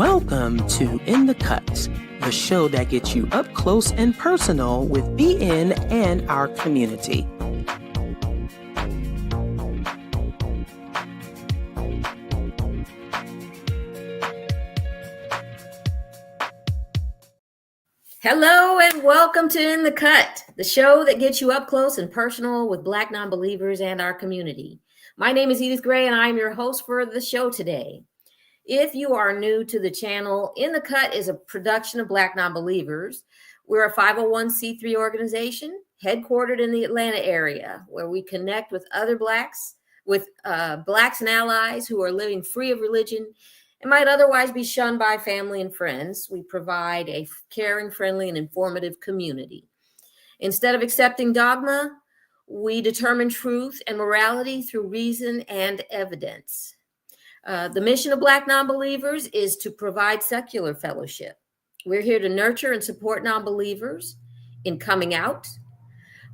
Welcome to In the Cut, the show that gets you up close and personal with BN and our community. Hello and welcome to In the Cut, the show that gets you up close and personal with Black non-believers and our community. My name is Edith Gray and I'm your host for the show today. If you are new to the channel, In the Cut is a production of Black Non-Believers. We're a 501c3 organization headquartered in the Atlanta area where we connect with other Blacks, Blacks and allies who are living free of religion and might otherwise be shunned by family and friends. We provide a caring, friendly, and informative community. Instead of accepting dogma, we determine truth and morality through reason and evidence. The mission of Black Non-Believers is to provide secular fellowship. We're here to nurture and support non-believers in coming out.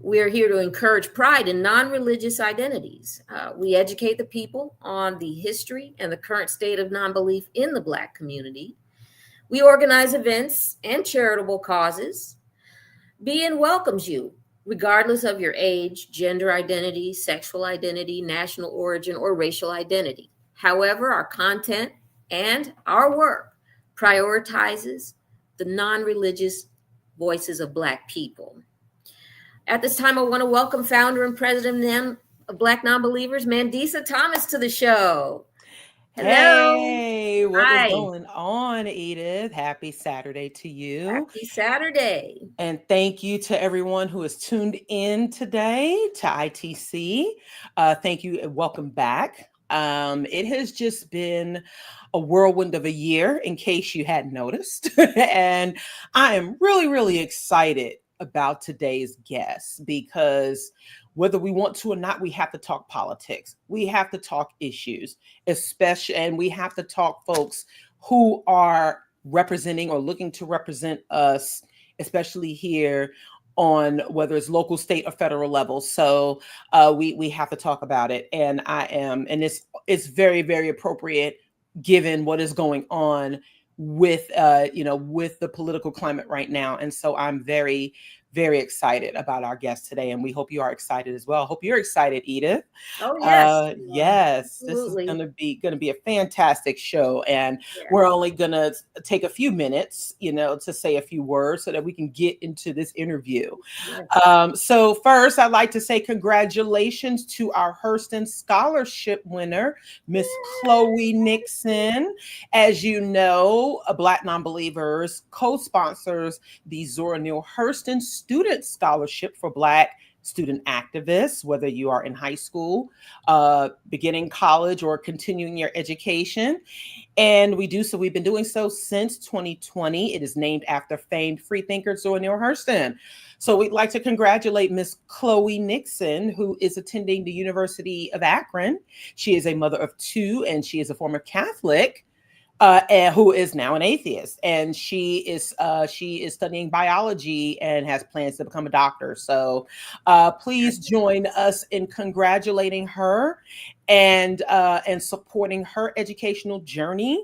We're here to encourage pride in non-religious identities. We educate the people on the history and the current state of non-belief in the Black community. We organize events and charitable causes. BN welcomes you, regardless of your age, gender identity, sexual identity, national origin, or racial identity. However, our content and our work prioritizes the non-religious voices of Black people. At this time, I want to welcome founder and president of Black Non-Believers, Mandisa Thomas, to the show. Hello. Hey, what is going on, Edith? Happy Saturday to you. Happy Saturday. And thank you to everyone who has tuned in today to ITC. Thank you and welcome back. It has just been a whirlwind of a year, in case you hadn't noticed. And I am really, really excited about today's guest because whether we want to or not, we have to talk politics. We have to talk issues, and we have to talk folks who are representing or looking to represent us, especially here on whether it's local, state, or federal level. So we have to talk about it. And it's very, very appropriate given what is going on with the political climate right now. And so I'm very, very excited about our guest today, and we hope you are excited as well. I hope you're excited, Edith. Oh yes, yes, absolutely. This is going to be a fantastic show, and we're only going to take a few minutes, to say a few words so that we can get into this interview. Yes. So first, I'd like to say congratulations to our Hurston Scholarship winner, Miss Chloe Nixon. As you know, Black Non-Believers co-sponsors the Zora Neale Hurston Student Scholarship for Black student activists, whether you are in high school, beginning college, or continuing your education. And we've been doing so since 2020. It is named after famed freethinker Zora Neale Hurston. So we'd like to congratulate Miss Chloe Nixon, who is attending the University of Akron. She is a mother of two, and she is a former Catholic. And who is now an atheist, and she is studying biology and has plans to become a doctor. So please join us in congratulating her and supporting her educational journey.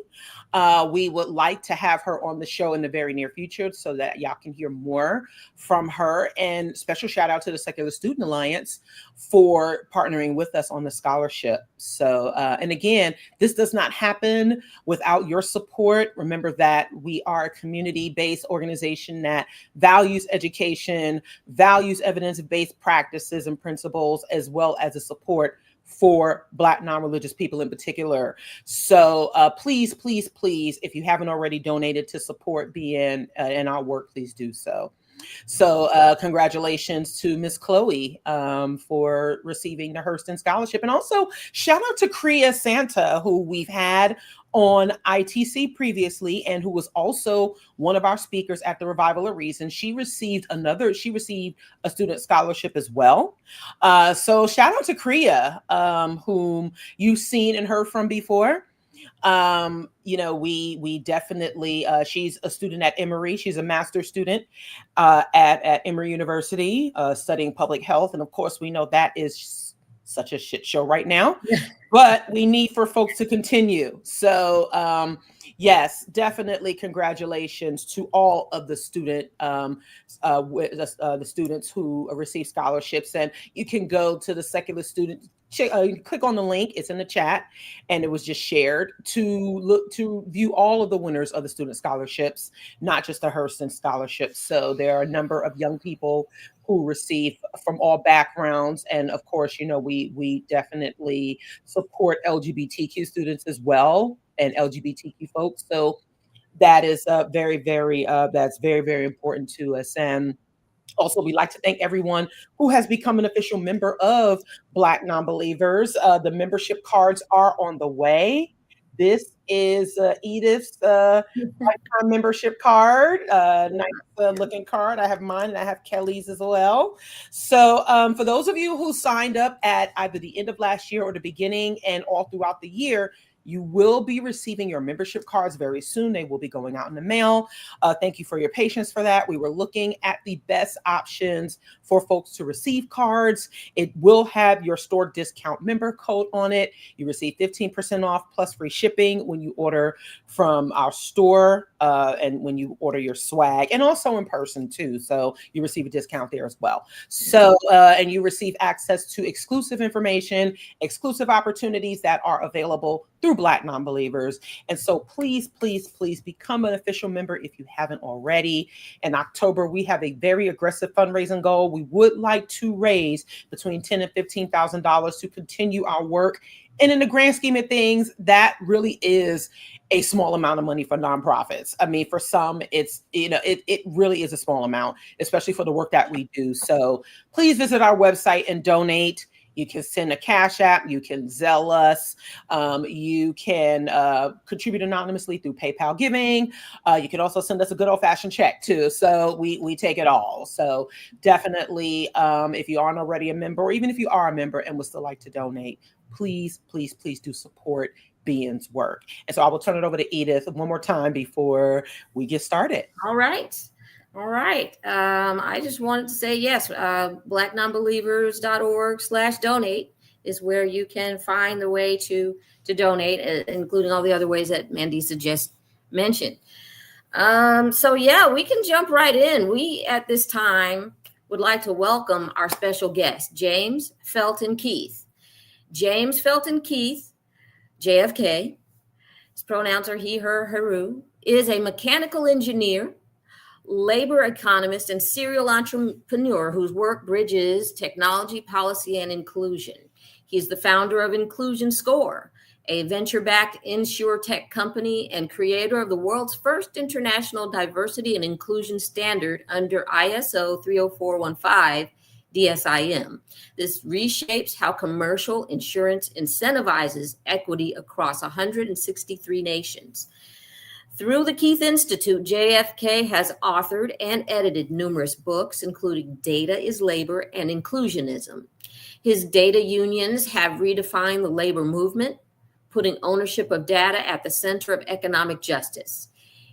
We would like to have her on the show in the very near future so that y'all can hear more from her. And special shout out to the Secular Student Alliance for partnering with us on the scholarship. So, and again, this does not happen without your support. Remember that we are a community-based organization that values education, values evidence-based practices and principles, as well as the support for Black non-religious people in particular. So please, please, please, if you haven't already donated to support BN and our work, please do so. So congratulations to Miss Chloe for receiving the Hurston Scholarship. And also shout out to Kriya Santa, who we've had on ITC previously, and who was also one of our speakers at the Revival of Reason. She received a student scholarship as well. So shout out to Kriya, whom you've seen and heard from before. We definitely, she's a student at Emory. She's a master's student at Emory University, studying public health. And of course, we know that is such a shit show right now, but we need for folks to continue. So Yes, definitely. Congratulations to all of the the students who receive scholarships, and you can go to the secular student. You click on the link; it's in the chat, and it was just shared to view all of the winners of the student scholarships, not just the Hurston scholarships. So there are a number of young people who receive from all backgrounds, and of course, we definitely support LGBTQ students as well and LGBTQ folks. So that is that's very, very important to us. And also, we'd like to thank everyone who has become an official member of Black Nonbelievers. The membership cards are on the way. This is Edith's lifetime membership card. Nice looking card. I have mine and I have Kelly's as well. So for those of you who signed up at either the end of last year or the beginning and all throughout the year, you will be receiving your membership cards very soon. They will be going out in the mail. Thank you for your patience for that. We were looking at the best options for folks to receive cards. It will have your store discount member code on it. You receive 15% off plus free shipping when you order from our store and when you order your swag, and also in person too. So you receive a discount there as well. So, and you receive access to exclusive information, exclusive opportunities that are available through Black Nonbelievers. And so please, please, please become an official member if you haven't already. In October, we have a very aggressive fundraising goal. We would like to raise between $10,000 and $15,000 to continue our work. And in the grand scheme of things, that really is a small amount of money for nonprofits. I mean, for some, it's, it really is a small amount, especially for the work that we do. So please visit our website and donate. You can send a Cashapp, you can Zelle us, you can contribute anonymously through PayPal giving. You can also send us a good old-fashioned check too. So we take it all. So definitely, if you aren't already a member, or even if you are a member and would still like to donate, please, please, please do support Being's work. And so I will turn it over to Edith one more time before we get started. All right. I just wanted to say, yes, blacknonbelievers.org/donate is where you can find the way to donate, including all the other ways that Mandisa just mentioned. So yeah, we can jump right in. We, at this time, would like to welcome our special guest, James Felton Keith. James Felton Keith, JFK, his pronouns are he, her, heru, is a mechanical engineer, labor economist, and serial entrepreneur whose work bridges technology, policy, and inclusion. He's the founder of Inclusion Score, a venture-backed insurtech company, and creator of the world's first international diversity and inclusion standard under ISO 30415 DSIM. This reshapes how commercial insurance incentivizes equity across 163 nations. Through the Keith Institute, JFK has authored and edited numerous books, including Data is Labor and Inclusionism. His data unions have redefined the labor movement, putting ownership of data at the center of economic justice.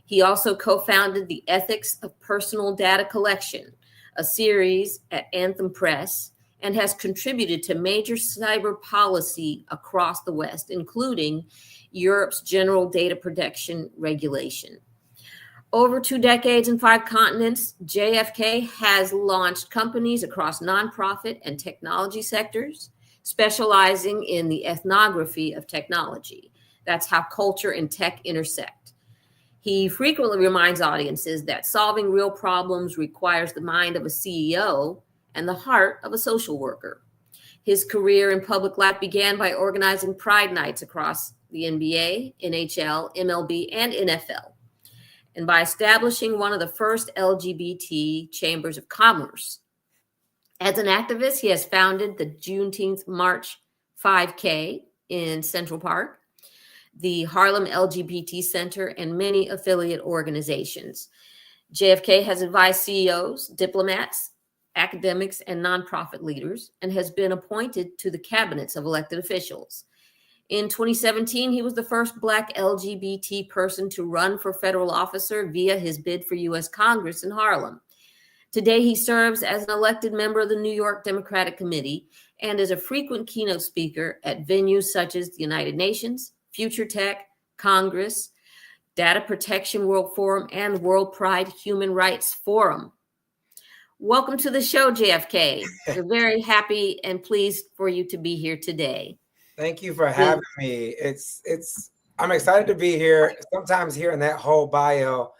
He also co-founded the Ethics of Personal Data Collection, a series at Anthem Press, and has contributed to major cyber policy across the West, including Europe's General Data Protection Regulation. Over 2 decades and 5 continents, JFK has launched companies across nonprofit and technology sectors, specializing in the ethnography of technology. That's how culture and tech intersect. He frequently reminds audiences that solving real problems requires the mind of a CEO and the heart of a social worker. His career in public life began by organizing Pride Nights across the NBA, NHL, MLB, and NFL, and by establishing one of the first LGBT chambers of commerce. As an activist, he has founded the Juneteenth March 5K in Central Park, the Harlem LGBT Center, and many affiliate organizations. JFK has advised CEOs, diplomats, academics, and nonprofit leaders, and has been appointed to the cabinets of elected officials. In 2017, he was the first Black LGBT person to run for federal officer via his bid for U.S. Congress in Harlem. Today, he serves as an elected member of the New York Democratic Committee and is a frequent keynote speaker at venues such as the United Nations, Future Tech, Congress, Data Protection World Forum, and World Pride Human Rights Forum. Welcome to the show, JFK. We're very happy and pleased for you to be here today. Thank you for having me. I'm excited to be here. Sometimes hearing that whole bio,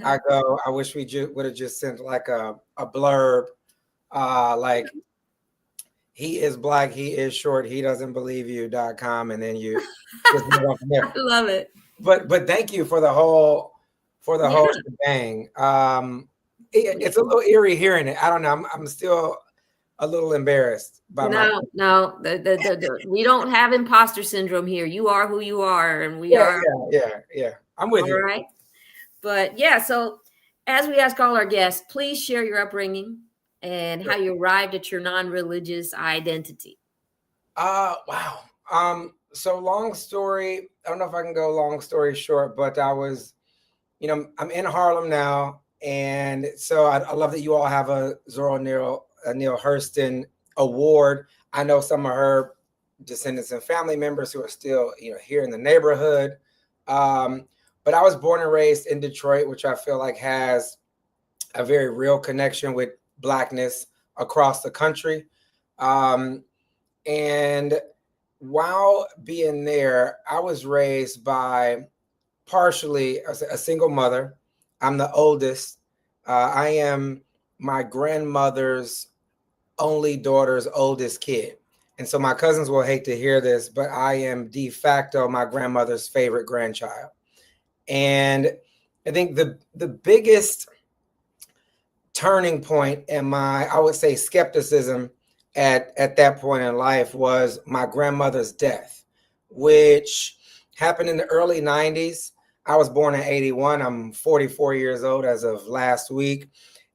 I go, I wish we would have just sent like a blurb, like he is Black, he is short, he doesn't believe you.com, and then you just move on from there. I love it. But thank you for the whole shebang. It's a little eerie hearing it. I don't know. I'm still a little embarrassed by no. We don't have imposter syndrome here. You are who you are, and we are. Yeah. I'm with you. All right. But yeah, so as we ask all our guests, please share your upbringing and how you arrived at your non-religious identity. Wow. So long story. I don't know if I can go long story short, but I was, I'm in Harlem now. And so I love that you all have a Zora Neale Hurston award. I know some of her descendants and family members who are still, here in the neighborhood. But I was born and raised in Detroit, which I feel like has a very real connection with Blackness across the country. And while being there, I was raised by partially a single mother. I'm the oldest. I am my grandmother's only daughter's oldest kid. And so my cousins will hate to hear this, but I am de facto my grandmother's favorite grandchild. And I think the biggest turning point in my, I would say, skepticism at that point in life was my grandmother's death, which happened in the early 90s. I was born in 81. I'm 44 years old as of last week.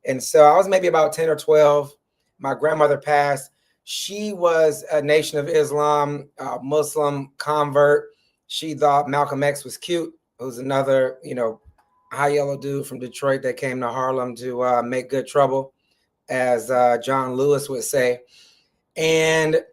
And so I was maybe about 10 or 12. My grandmother passed. She was a Nation of Islam, Muslim convert. She thought Malcolm X was cute. It was another, high yellow dude from Detroit that came to Harlem to make good trouble, as John Lewis would say. And,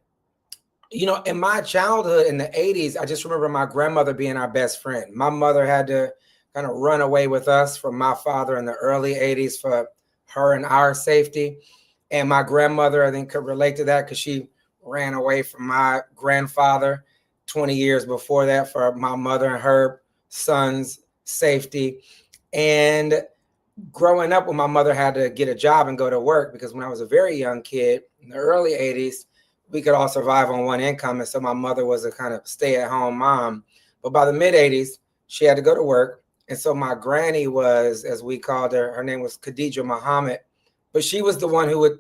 in my childhood in the 80s, I just remember my grandmother being our best friend. My mother had to kind of run away with us from my father in the early 80s for her and our safety. And my grandmother, I think, could relate to that because she ran away from my grandfather 20 years before that for my mother and her son's safety. And growing up when my mother had to get a job and go to work, because when I was a very young kid in the early 80s, we could all survive on one income. And so my mother was a kind of stay-at-home mom. But by the mid-80s, she had to go to work. And so my granny was, as we called her name was Khadija Muhammad. But she was the one who would,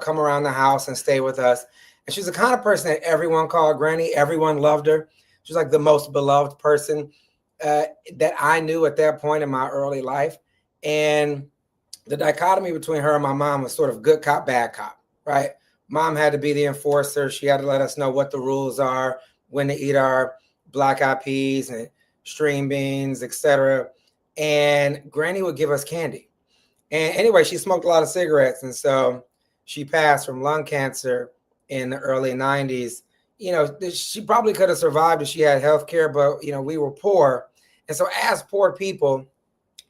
come around the house and stay with us. And she's the kind of person that everyone called Granny. Everyone loved her. She was like the most beloved person that I knew at that point in my early life. And the dichotomy between her and my mom was sort of good cop, bad cop, right? Mom had to be the enforcer. She had to let us know what the rules are, when to eat our black-eyed peas and string beans, etc. And Granny would give us candy. And anyway, she smoked a lot of cigarettes. And so she passed from lung cancer in the early 90s. She probably could have survived if she had health care, but, we were poor. And so as poor people,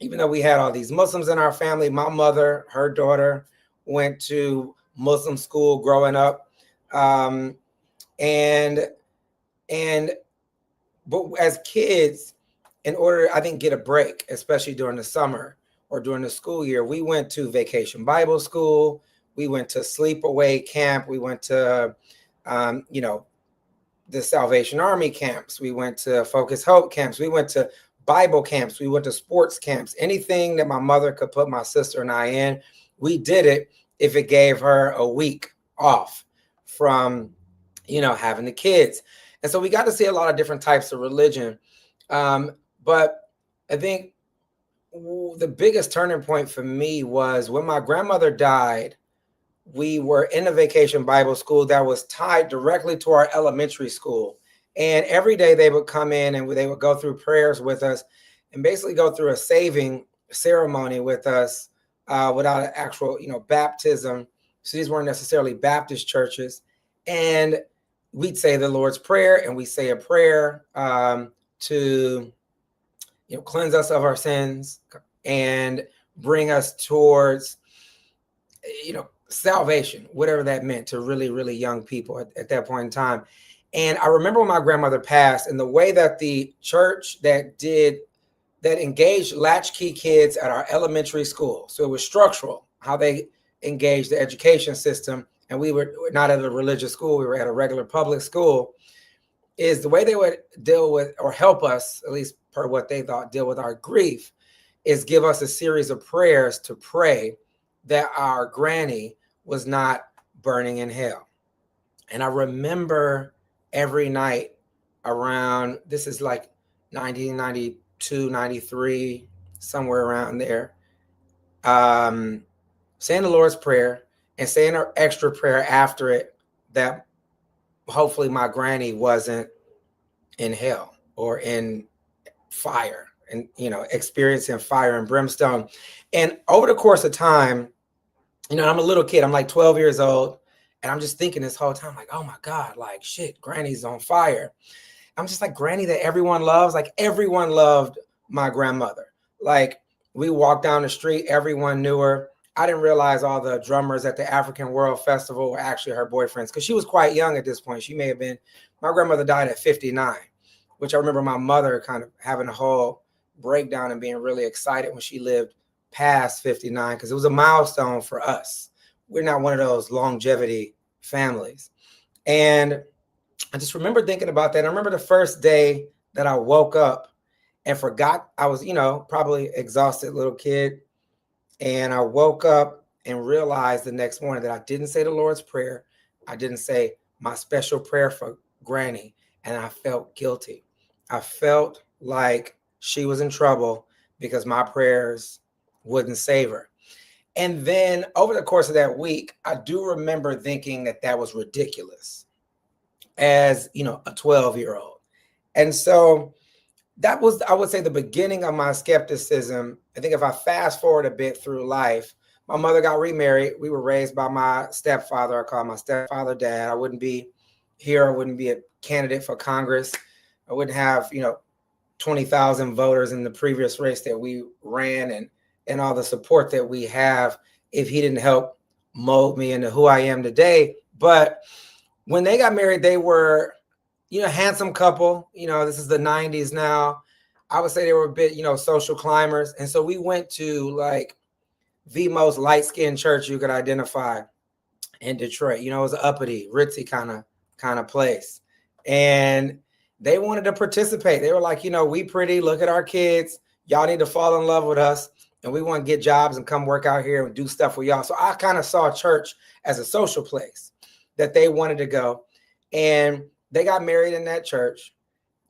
even though we had all these Muslims in our family, my mother, her daughter went to Muslim school growing up. But as kids, in order, I think, get a break, especially during the summer or during the school year, we went to Vacation Bible School. We went to sleepaway camp. We went to, the Salvation Army camps. We went to Focus Hope camps. We went to Bible camps. We went to sports camps. Anything that my mother could put my sister and I in, we did it if it gave her a week off from, having the kids. And so we got to see a lot of different types of religion. But I think the biggest turning point for me was when my grandmother died. We were in a Vacation Bible School that was tied directly to our elementary school. And every day they would come in and they would go through prayers with us and basically go through a saving ceremony with us without an actual, baptism. So these weren't necessarily Baptist churches. And we'd say the Lord's Prayer, and we say a prayer to, cleanse us of our sins and bring us towards, salvation, whatever that meant to really, really young people at that point in time. And I remember when my grandmother passed, and the way that the church that engaged latchkey kids at our elementary school. So it was structural, how they engaged the education system. And we were not at a religious school, we were at a regular public school, is the way they would deal with, or help us, at least per what they thought, deal with our grief, is give us a series of prayers to pray that our granny was not burning in hell. And I remember every night around, this is like 1992, 93, somewhere around there, saying the Lord's Prayer and saying an extra prayer after it that hopefully my granny wasn't in hell or in fire and, experiencing fire and brimstone. And over the course of time, I'm a little kid, I'm like 12 years old. And I'm just thinking this whole time, like, oh my God, like shit, granny's on fire. I'm just like, granny that everyone loves, like everyone loved my grandmother. Like we walked down the street, everyone knew her. I didn't realize all the drummers at the African World Festival were actually her boyfriends, because she was quite young at this point. She may have been, my grandmother died at 59, which I remember my mother kind of having a whole breakdown and being really excited when she lived past 59, because it was a milestone for us. We're not one of those longevity families. And I just remember thinking about that. I remember the first day that I woke up and forgot I was, probably exhausted little kid. And I woke up and realized the next morning that I didn't say the Lord's Prayer. I didn't say my special prayer for Granny. And I felt guilty. I felt like she was in trouble because my prayers wouldn't save her. And then over the course of that week, I do remember thinking that that was ridiculous as, a 12-year-old. And so that was, I would say, the beginning of my skepticism. I think if I fast forward a bit through life, my mother got remarried. We were raised by my stepfather. I call my stepfather dad. I wouldn't be here. I wouldn't be a candidate for Congress. I wouldn't have, 20,000 voters in the previous race that we ran and all the support that we have if he didn't help mold me into who I am today. But when they got married, they were, handsome couple. This is the 90s now. I would say they were a bit, social climbers. And so we went to like the most light-skinned church you could identify in Detroit. It was an uppity, ritzy kind of place. And they wanted to participate. They were like, we pretty, look at our kids. Y'all need to fall in love with us. And we want to get jobs and come work out here and do stuff with y'all. So I kind of saw church as a social place that they wanted to go. And they got married in that church.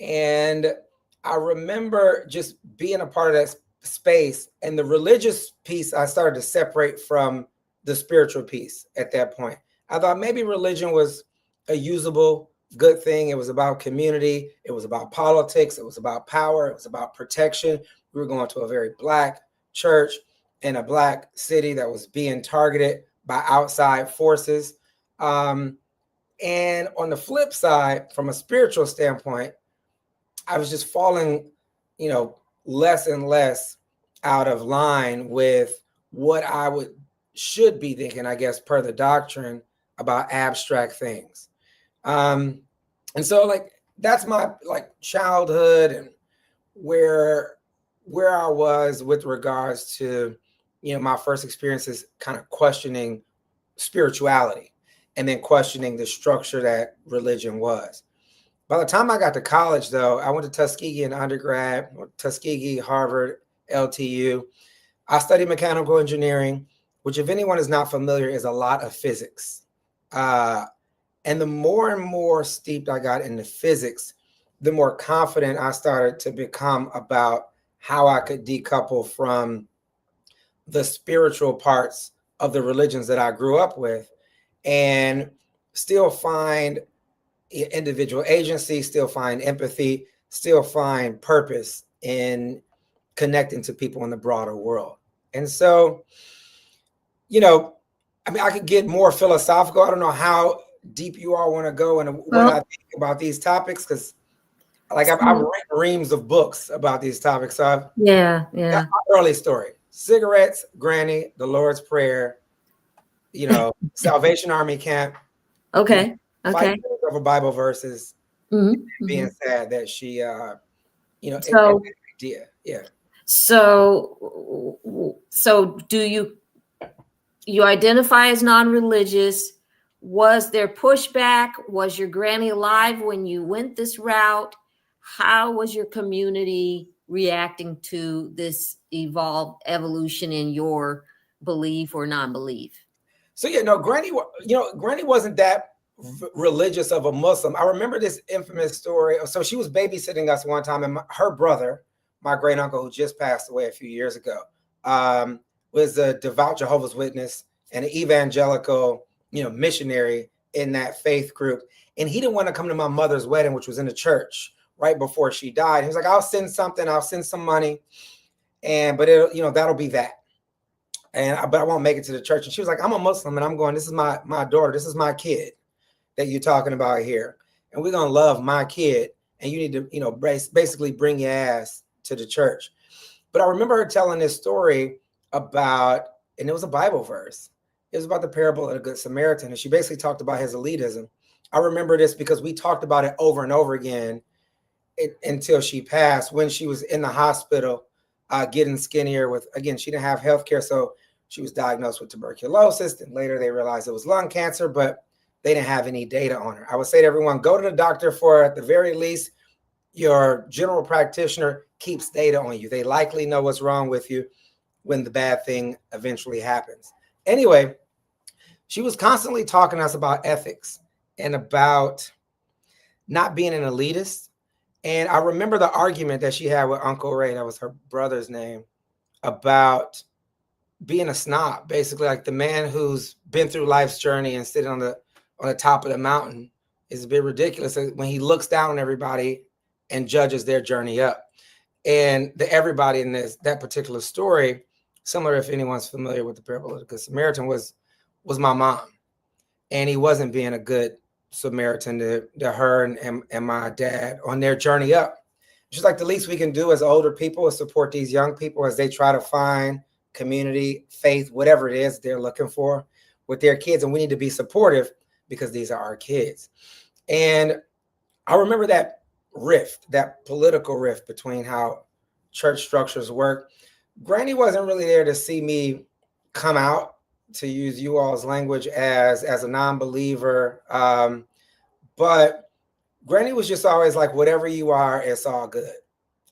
And I remember just being a part of that space, and the religious piece, I started to separate from the spiritual piece at that point. I thought maybe religion was a usable, good thing. It was about community. It was about politics. It was about power. It was about protection. We were going to a very Black church in a Black city that was being targeted by outside forces. And on the flip side, from a spiritual standpoint, I was just falling, less and less out of line with what I should be thinking, I guess, per the doctrine about abstract things. And so that's my childhood and where I was with regards to, my first experiences kind of questioning spirituality and then questioning the structure that religion was. By the time I got to college, though, I went to Tuskegee in undergrad, Tuskegee, Harvard, LTU. I studied mechanical engineering, which, if anyone is not familiar, is a lot of physics. And the more and more steeped I got into physics, the more confident I started to become about how I could decouple from the spiritual parts of the religions that I grew up with and still find individual agency, still find empathy, still find purpose in connecting to people in the broader world. And so, I could get more philosophical. I don't know how deep you all want to go and what I think about these topics, because Like I've written reams of books about these topics. So that's my early story: cigarettes, Granny, the Lord's Prayer, Salvation Army camp. Okay. Fighting over Bible verses, being sad that she, So, idea. Yeah. So do you identify as non-religious? Was there pushback? Was your granny alive when you went this route? How was your community reacting to this evolution in your belief or non-belief? So Granny wasn't that religious of a Muslim. I remember this infamous story. So she was babysitting us one time, and her brother, my great uncle, who just passed away a few years ago, was a devout Jehovah's Witness and an evangelical, missionary in that faith group. And he didn't want to come to my mother's wedding, which was in the church right before she died. He was like, I'll send some money. But that'll be that. But I won't make it to the church. And she was like, I'm a Muslim and I'm going, this is my daughter. This is my kid that you're talking about here. And we're going to love my kid. And you need to, basically bring your ass to the church. But I remember her telling this story about, and it was a Bible verse. It was about the parable of the Good Samaritan. And she basically talked about his elitism. I remember this because we talked about it over and over again until she passed, when she was in the hospital, getting skinnier she didn't have health care. So she was diagnosed with tuberculosis. And later they realized it was lung cancer, but they didn't have any data on her. I would say to everyone, go to the doctor for, at the very least, your general practitioner keeps data on you. They likely know what's wrong with you when the bad thing eventually happens. Anyway, she was constantly talking to us about ethics and about not being an elitist. And I remember the argument that she had with Uncle Ray, that was her brother's name, about being a snob, basically like the man who's been through life's journey and sitting on the top of the mountain is a bit ridiculous when he looks down on everybody and judges their journey up. And everybody in that particular story, similar if anyone's familiar with the parable of the Good Samaritan, was my mom. And he wasn't being a good Samaritan to her and my dad on their journey up. Just like the least we can do as older people is support these young people as they try to find community, faith, whatever it is they're looking for with their kids. And we need to be supportive because these are our kids. And I remember that political rift between how church structures work. Granny wasn't really there to see me come out, to use you all's language, as a non-believer. But Granny was just always like, whatever you are, it's all good.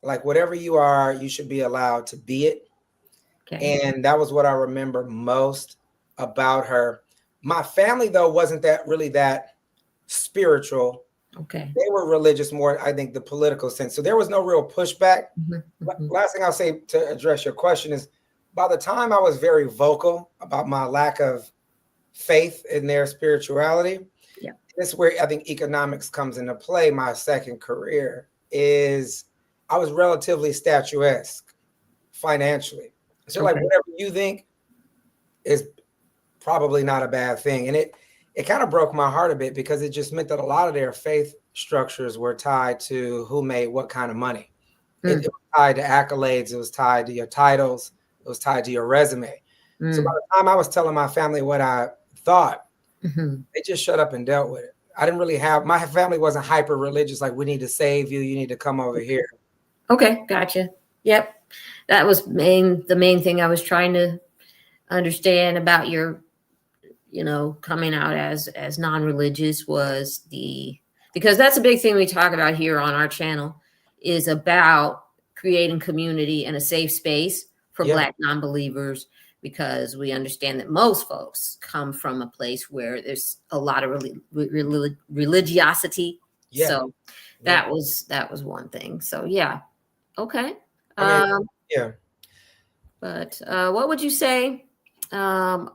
Like whatever you are, you should be allowed to be it. Okay. And that was what I remember most about her. My family, though, wasn't that spiritual. Okay. They were religious more, I think, the political sense. So there was no real pushback. Last thing I'll say to address your question is, by the time I was very vocal about my lack of faith in their spirituality, this is where I think economics comes into play. My second career is I was relatively statuesque financially. So like whatever you think is probably not a bad thing. And it kind of broke my heart a bit because it just meant that a lot of their faith structures were tied to who made what kind of money. It was tied to accolades. It was tied to your titles. It was tied to your resume. So by the time I was telling my family what I thought, they just shut up and dealt with it. I didn't really my family wasn't hyper religious. Like, we need to save you. You need to come over here. Okay. Gotcha. Yep. That was the main thing I was trying to understand about your, coming out as non-religious was because that's a big thing we talk about here on our channel, is about creating community and a safe space for Black non-believers, because we understand that most folks come from a place where there's a lot of religiosity. Yeah. So that was one thing. So yeah. Okay. But what would you say are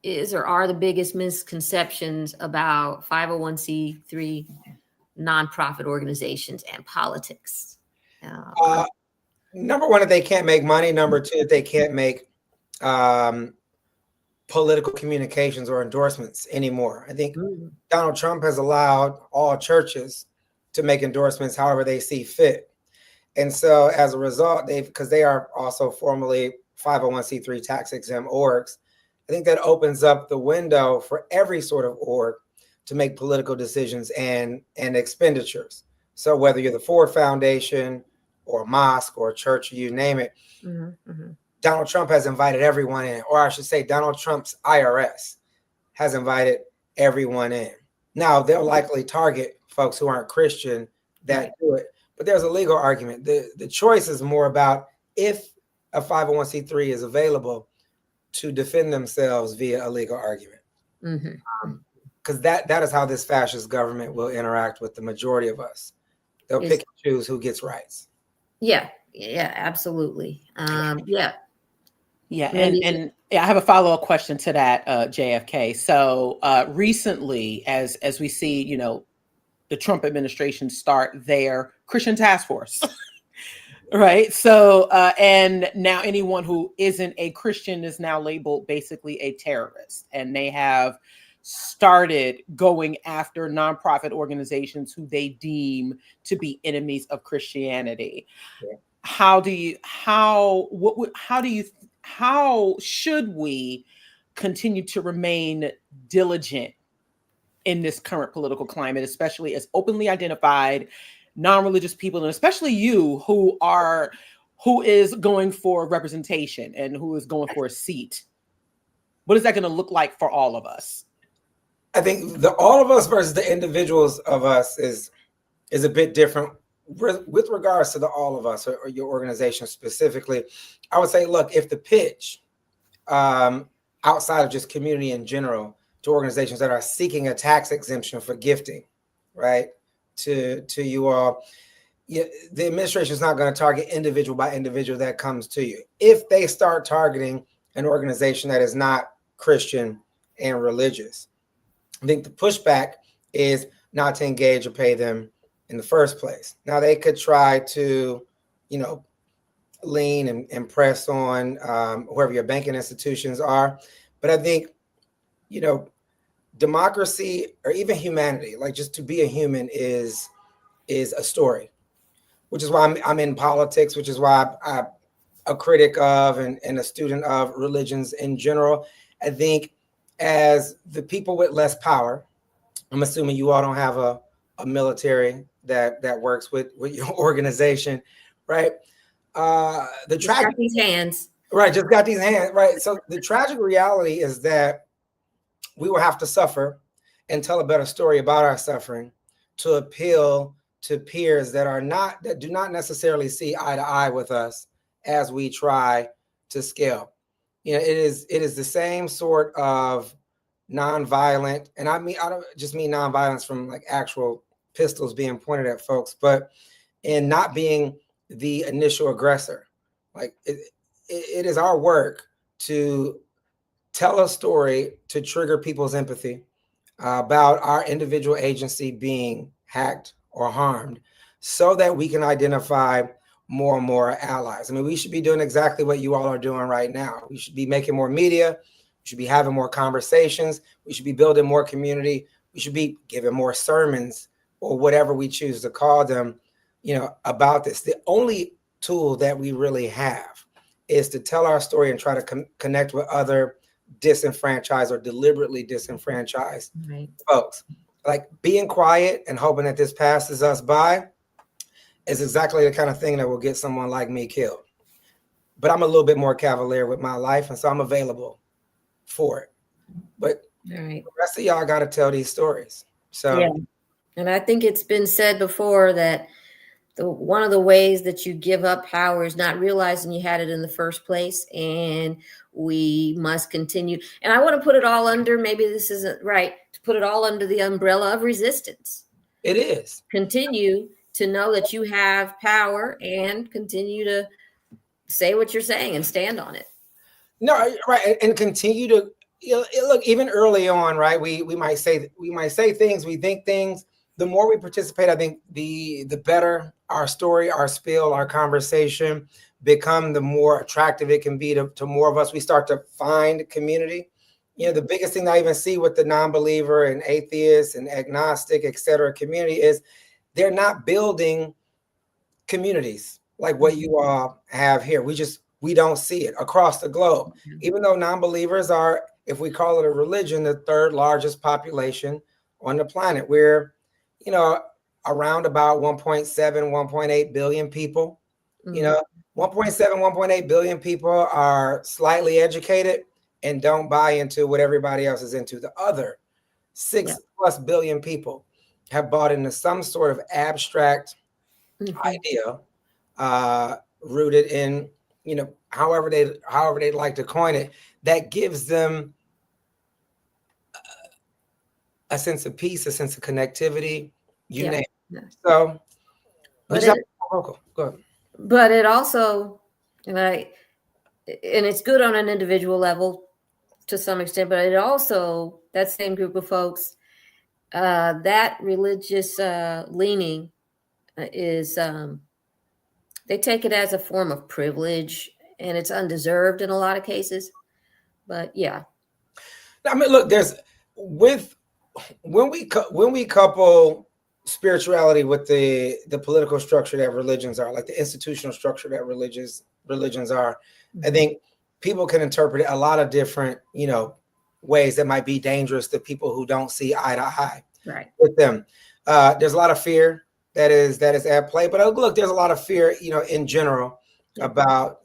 the biggest misconceptions about 501c3 nonprofit organizations and politics? Number one, that they can't make money. Number two, that they can't make political communications or endorsements anymore. I think Donald Trump has allowed all churches to make endorsements however they see fit. And so as a result, because they are also formally 501c3 tax exempt orgs, I think that opens up the window for every sort of org to make political decisions and expenditures. So whether you're the Ford Foundation or a mosque or a church, you name it, Donald Trump has invited everyone in, or I should say Donald Trump's IRS has invited everyone in. Now, they'll likely target folks who aren't Christian that do it, but there's a legal argument. The choice is more about if a 501c3 is available to defend themselves via a legal argument. Because that is how this fascist government will interact with the majority of us. They'll pick and choose who gets rights. Yeah, absolutely. Yeah, and I have a follow-up question to that, JFK. So recently, as we see, the Trump administration start their Christian task force, right? So, and now anyone who isn't a Christian is now labeled basically a terrorist, and they have started going after nonprofit organizations who they deem to be enemies of Christianity. Yeah. How should we continue to remain diligent in this current political climate, especially as openly identified non-religious people, and especially you who is going for representation and who is going for a seat? What is that going to look like for all of us? I think the all of us versus the individuals of us is a bit different. With regards to the all of us or your organization specifically, I would say, look, if the pitch outside of just community in general to organizations that are seeking a tax exemption for gifting, right, to you all, the administration is not going to target individual by individual that comes to you. If they start targeting an organization that is not Christian and religious, I think the pushback is not to engage or pay them in the first place. Now they could try to, lean and press on whoever your banking institutions are. But I think, democracy or even humanity, like just to be a human is a story, which is why I'm in politics, which is why I'm a critic of and a student of religions in general. I think as the people with less power, I'm assuming you all don't have a military that works with your organization, right? Just got these hands. Right, just got these hands, right? So the tragic reality is that we will have to suffer and tell a better story about our suffering to appeal to peers that do not necessarily see eye to eye with us as we try to scale. It is the same sort of nonviolent, and I don't just mean nonviolence from like actual pistols being pointed at folks, but in not being the initial aggressor. Like it is our work to tell a story to trigger people's empathy about our individual agency being hacked or harmed so that we can identify more and more allies. I mean, we should be doing exactly what you all are doing right now. We should be making more media. We should be having more conversations. We should be building more community. We should be giving more sermons or whatever we choose to call them, about this. The only tool that we really have is to tell our story and try to connect with other disenfranchised or deliberately disenfranchised folks. Like being quiet and hoping that this passes us by is exactly the kind of thing that will get someone like me killed. But I'm a little bit more cavalier with my life, and so I'm available for it. But the rest of y'all got to tell these stories. So, yeah. And I think it's been said before that one of the ways that you give up power is not realizing you had it in the first place, and we must continue. And I want to put it all under, maybe this isn't right, to put it all under the umbrella of resistance. It is. Continue to know that you have power and continue to say what you're saying and stand on it. No, right. And continue to look, even early on, right? We might say things, we think things. The more we participate, I think the better our story, our spill, our conversation become, the more attractive it can be to more of us. We start to find community. The biggest thing I even see with the non-believer and atheist and agnostic, et cetera, community is they're not building communities like what you all have here. We don't see it across the globe. Even though non-believers are, if we call it a religion, the third largest population on the planet. We're, around about 1.7, 1.8 billion people. 1.7, 1.8 billion people are slightly educated and don't buy into what everybody else is into. The other 6+ billion people have bought into some sort of abstract idea, rooted in, however they like to coin it, that gives them a sense of peace, a sense of connectivity, you name it. So, but it also, and it's good on an individual level to some extent, but it also, that same group of folks, that religious leaning is, they take it as a form of privilege, and it's undeserved in a lot of cases. But yeah. I mean, look, when we couple spirituality with the political structure that religions are, like the institutional structure that religions are, I think people can interpret it a lot of different, ways that might be dangerous to people who don't see eye to eye with them. There's a lot of fear that is at play, but look, there's a lot of fear, in general about,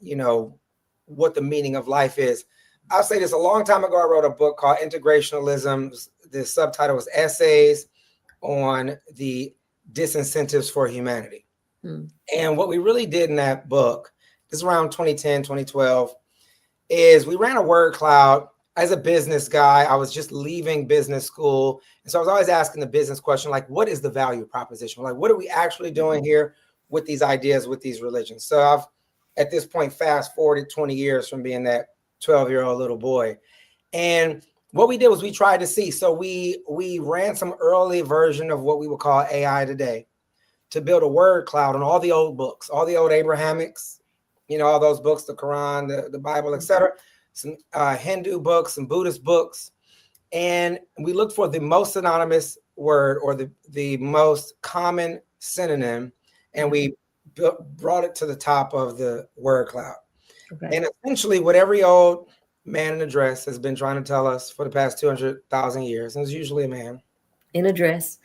what the meaning of life is. I'll say this: a long time ago, I wrote a book called Integrationalism. The subtitle was Essays on the Disincentives for Humanity. And what we really did in that book, this is around 2010, 2012, is we ran a word cloud. As a business guy, I was just leaving business school. And so I was always asking the business question, like, what is the value proposition? Like, what are we actually doing here with these ideas, with these religions? So I've, at this point, fast forwarded 20 years from being that 12-year-old little boy. And what we did was we tried to see. So we ran some early version of what we would call AI today to build a word cloud on all the old books, all the old Abrahamics, all those books, the Quran, the Bible, etc., some Hindu books, some Buddhist books. And we looked for the most synonymous word or the most common synonym, and we brought it to the top of the word cloud. And essentially what every old man in a dress has been trying to tell us for the past 200,000 years, and it's usually a man in a dress.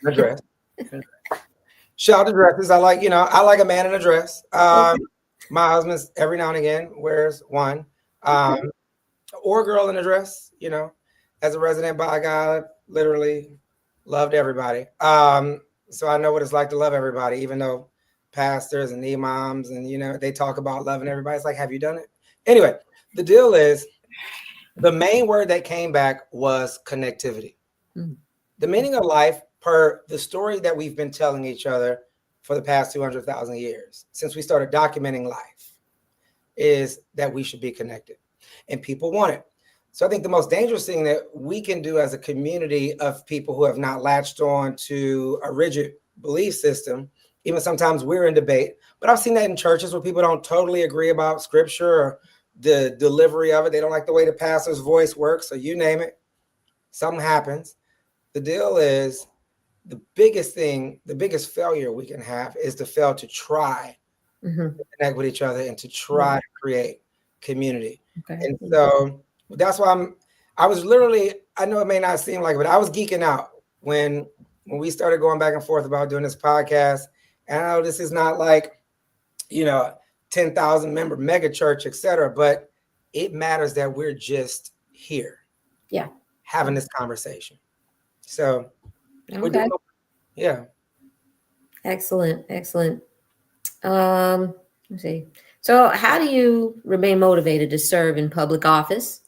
Shout out to dresses. I like a man in a dress. My husband every now and again wears one, or a girl in a dress. As a resident bi guy, literally loved everybody. So I know what it's like to love everybody, even though pastors and imams and they talk about loving everybody. It's like, have you done it? Anyway, the deal is, the main word that came back was connectivity. The meaning of life, per the story that we've been telling each other for the past 200,000 years, since we started documenting life, is that we should be connected, and people want it. So I think the most dangerous thing that we can do as a community of people who have not latched on to a rigid belief system, even sometimes we're in debate, but I've seen that in churches where people don't totally agree about scripture or the delivery of it. They don't like the way the pastor's voice works, or you name it. Something happens. The deal is, the biggest failure we can have is to fail to try to connect with each other and to try to create community. And so that's why I was literally, I know it may not seem like it, but I was geeking out when we started going back and forth about doing this podcast. And I know this is not like, 10,000 member mega church, etc., but it matters that we're just here, having this conversation. So, excellent. Let's see. So, how do you remain motivated to serve in public office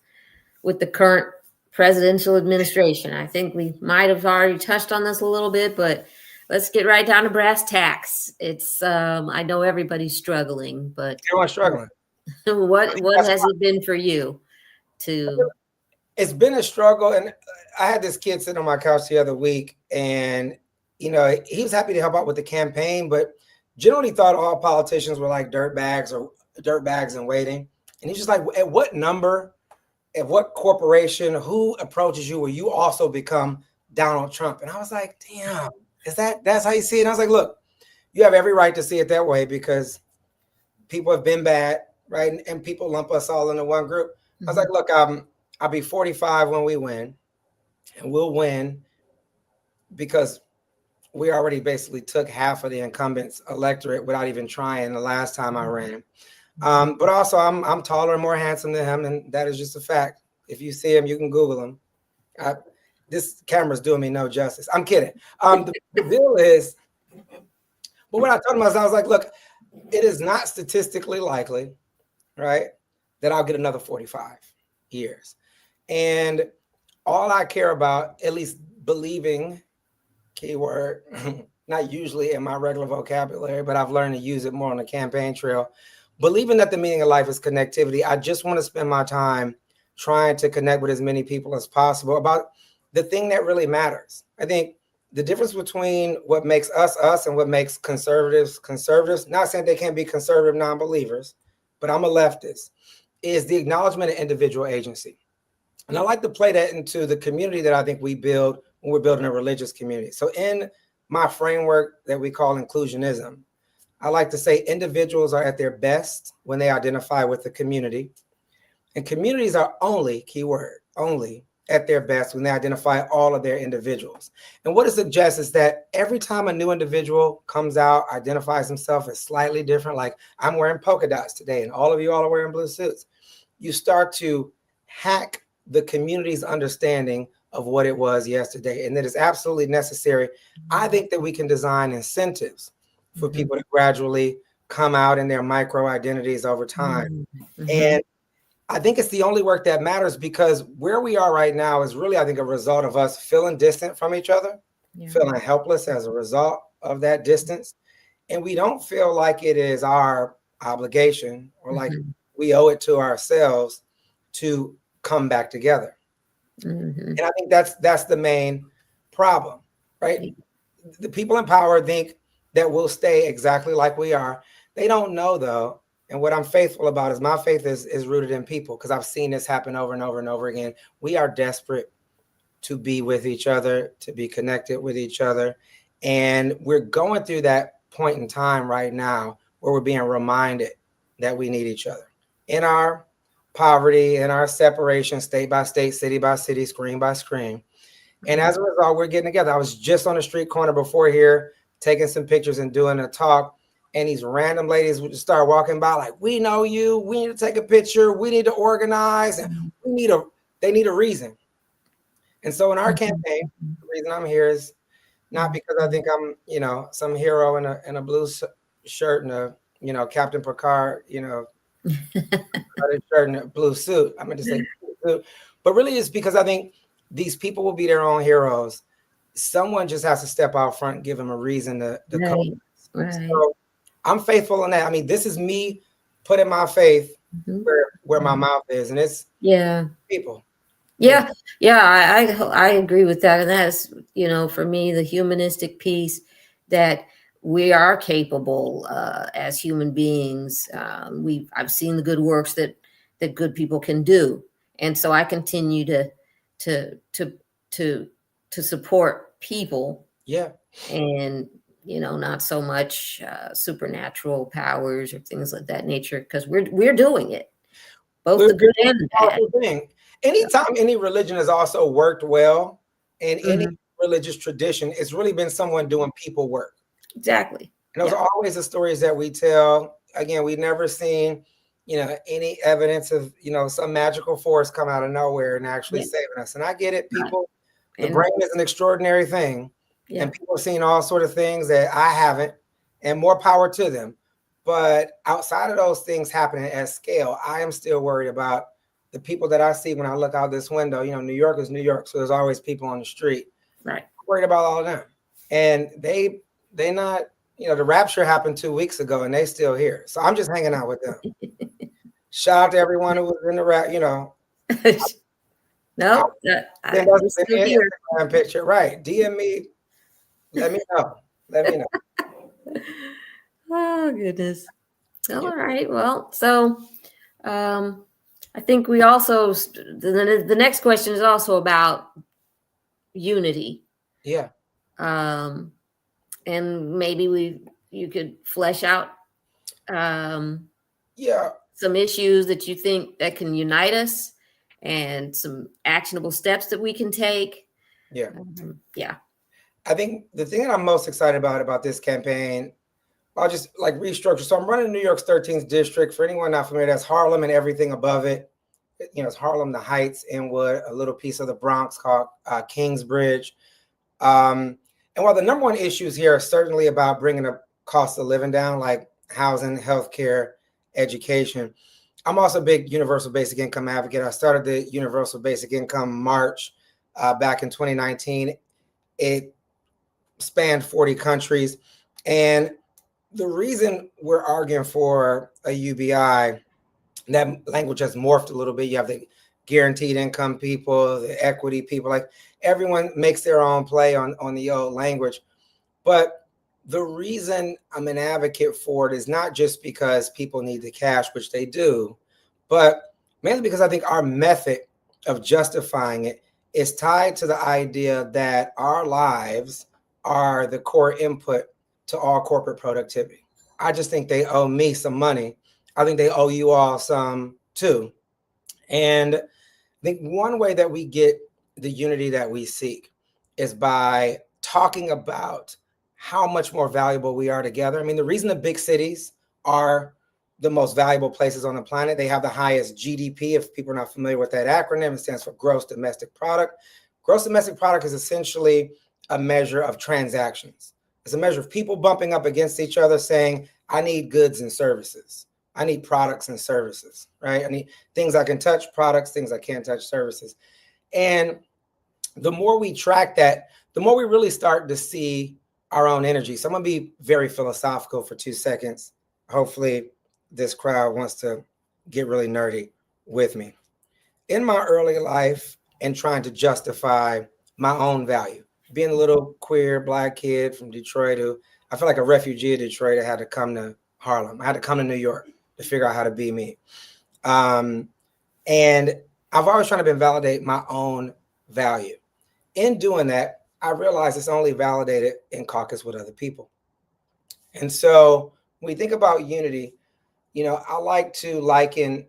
with the current presidential administration? I think we might have already touched on this a little bit, but let's get right down to brass tacks. It's I know everybody's struggling, but everyone's struggling. What has it been for you? It's been a struggle, and I had this kid sitting on my couch the other week, and he was happy to help out with the campaign, but generally thought all politicians were like dirtbags in waiting. And he's just like, at what number, at what corporation, who approaches you where you also become Donald Trump? And I was like, damn. That's how you see it? And I was like, look, you have every right to see it that way because people have been bad, right? And people lump us all into one group. I was like, look, I'll be 45 when we win, and we'll win because we already basically took half of the incumbents' electorate without even trying the last time I ran. But also, I'm taller and more handsome than him, and that is just a fact. If you see him, you can Google him. This camera's doing me no justice. I'm kidding. The deal is, but what I told him was, I was like, look, it is not statistically likely, right, that I'll get another 45 years. And all I care about, at least believing, keyword, not usually in my regular vocabulary, but I've learned to use it more on the campaign trail. Believing that the meaning of life is connectivity. I just want to spend my time trying to connect with as many people as possible about the thing that really matters. I think the difference between what makes us us and what makes conservatives, not saying they can't be conservative non-believers, but I'm a leftist, is the acknowledgement of individual agency. And I like to play that into the community that I think we build when we're building a religious community. So in my framework that we call inclusionism, I like to say individuals are at their best when they identify with the community. And communities are only, keyword, only at their best when they identify all of their individuals. And what it suggests is that every time a new individual comes out, identifies himself as slightly different, like I'm wearing polka dots today and all of you all are wearing blue suits, you start to hack the community's understanding of what it was yesterday. And that is absolutely necessary. I think that we can design incentives for people to gradually come out in their micro identities over time. And I think it's the only work that matters because where we are right now is really, I think, a result of us feeling distant from each other, feeling helpless as a result of that distance. And we don't feel like it is our obligation or like we owe it to ourselves to come back together. And I think that's the main problem, right? The people in power think that we'll stay exactly like we are. They don't know, though. And what I'm faithful about is my faith is rooted in people because I've seen this happen over and over and over again. We are desperate to be with each other, to be connected with each other. And we're going through that point in time right now where we're being reminded that we need each other in our poverty, in our separation, state by state, city by city, screen by screen. And as a result, we're getting together. I was just on the street corner before here, taking some pictures and doing a talk. And these random ladies would just start walking by like, we know you, we need to take a picture, we need to organize, and they need a reason. And so in our campaign, the reason I'm here is not because I think I'm, some hero in a blue shirt and a, Captain Picard, shirt and a blue suit. I meant to say blue suit. But really it's because I think these people will be their own heroes. Someone just has to step out front and give them a reason to come. Right. So I'm faithful in that. I mean, this is me putting my faith where my mouth is, and it's people. Yeah. I agree with that, and that's for me the humanistic piece that we are capable as human beings. I've seen the good works that good people can do, and so I continue to support people. Yeah, and not so much supernatural powers or things like that nature, because we're doing it, both the good and the bad. Thing. Anytime any religion has also worked well in any religious tradition, it's really been someone doing people work. Exactly. And those are always the stories that we tell. Again, we've never seen, any evidence of, some magical force come out of nowhere and actually saving us. And I get it, people. The brain is an extraordinary thing. Yeah. And people have seen all sort of things that I haven't, and more power to them. But outside of those things happening at scale, I am still worried about the people that I see when I look out this window. New York is New York, so there's always people on the street. Right. I'm worried about all of them. And they not, the rapture happened 2 weeks ago and they still here. So I'm just hanging out with them. Shout out to everyone who was in the rap, No, send us an Instagram picture. Right. DM me. Let me know. Oh, goodness. All right. Well, so I think we also, the next question is also about unity. Yeah. And maybe we you could flesh out Yeah. some issues that you think that can unite us and some actionable steps that we can take. Yeah. Yeah. I think the thing that I'm most excited about this campaign, I'll just like restructure. So I'm running New York's 13th district. For anyone not familiar, that's Harlem and everything above it. You know, it's Harlem, the Heights, Inwood, a little piece of the Bronx called Kingsbridge. And while the number one issues here are certainly about bringing the cost of living down, like housing, healthcare, education, I'm also a big universal basic income advocate. I started the Universal Basic Income March back in 2019. It spanned 40 countries. And the reason we're arguing for a UBI, that language has morphed a little bit. You have the guaranteed income people, the equity people, like everyone makes their own play on the old language. But the reason I'm an advocate for it is not just because people need the cash, which they do, but mainly because I think our method of justifying it is tied to the idea that our lives are the core input to all corporate productivity. I just think they owe me some money. I think they owe you all some too. And I think one way that we get the unity that we seek is by talking about how much more valuable we are together. I mean, the reason the big cities are the most valuable places on the planet, they have the highest GDP. If people are not familiar with that acronym, it stands for gross domestic product. Gross domestic product is essentially a measure of transactions. It's a measure of people bumping up against each other saying, I need goods and services. I need products and services, right? I need things I can touch, products, things I can't touch, services. And the more we track that, the more we really start to see our own energy. So I'm going to be very philosophical for 2 seconds. Hopefully this crowd wants to get really nerdy with me. In my early life and trying to justify my own value, being a little queer Black kid from Detroit who I feel like a refugee of Detroit, I had to come to Harlem. I had to come to New York to figure out how to be me. And I've always tried to validate my own value. In doing that, I realized it's only validated in caucus with other people. And so when we think about unity, you know, I like to liken,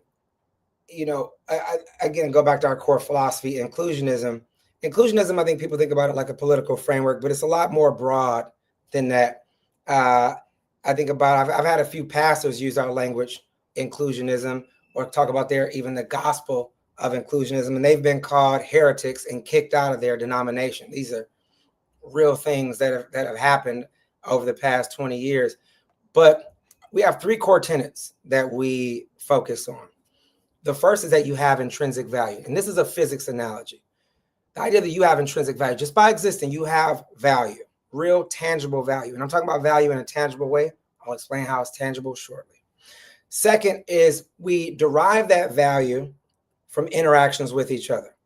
you know, I again, go back to our core philosophy, inclusionism. Inclusionism, I think people think about it like a political framework, but it's a lot more broad than that. I think about, I've had a few pastors use our language, inclusionism, or talk about even the gospel of inclusionism, and they've been called heretics and kicked out of their denomination. These are real things that have happened over the past 20 years. But we have 3 core tenets that we focus on. The first is that you have intrinsic value. And this is a physics analogy. The idea that you have intrinsic value, just by existing, you have value, real tangible value. And I'm talking about value in a tangible way. I'll explain how it's tangible shortly. Second is we derive that value from interactions with each other,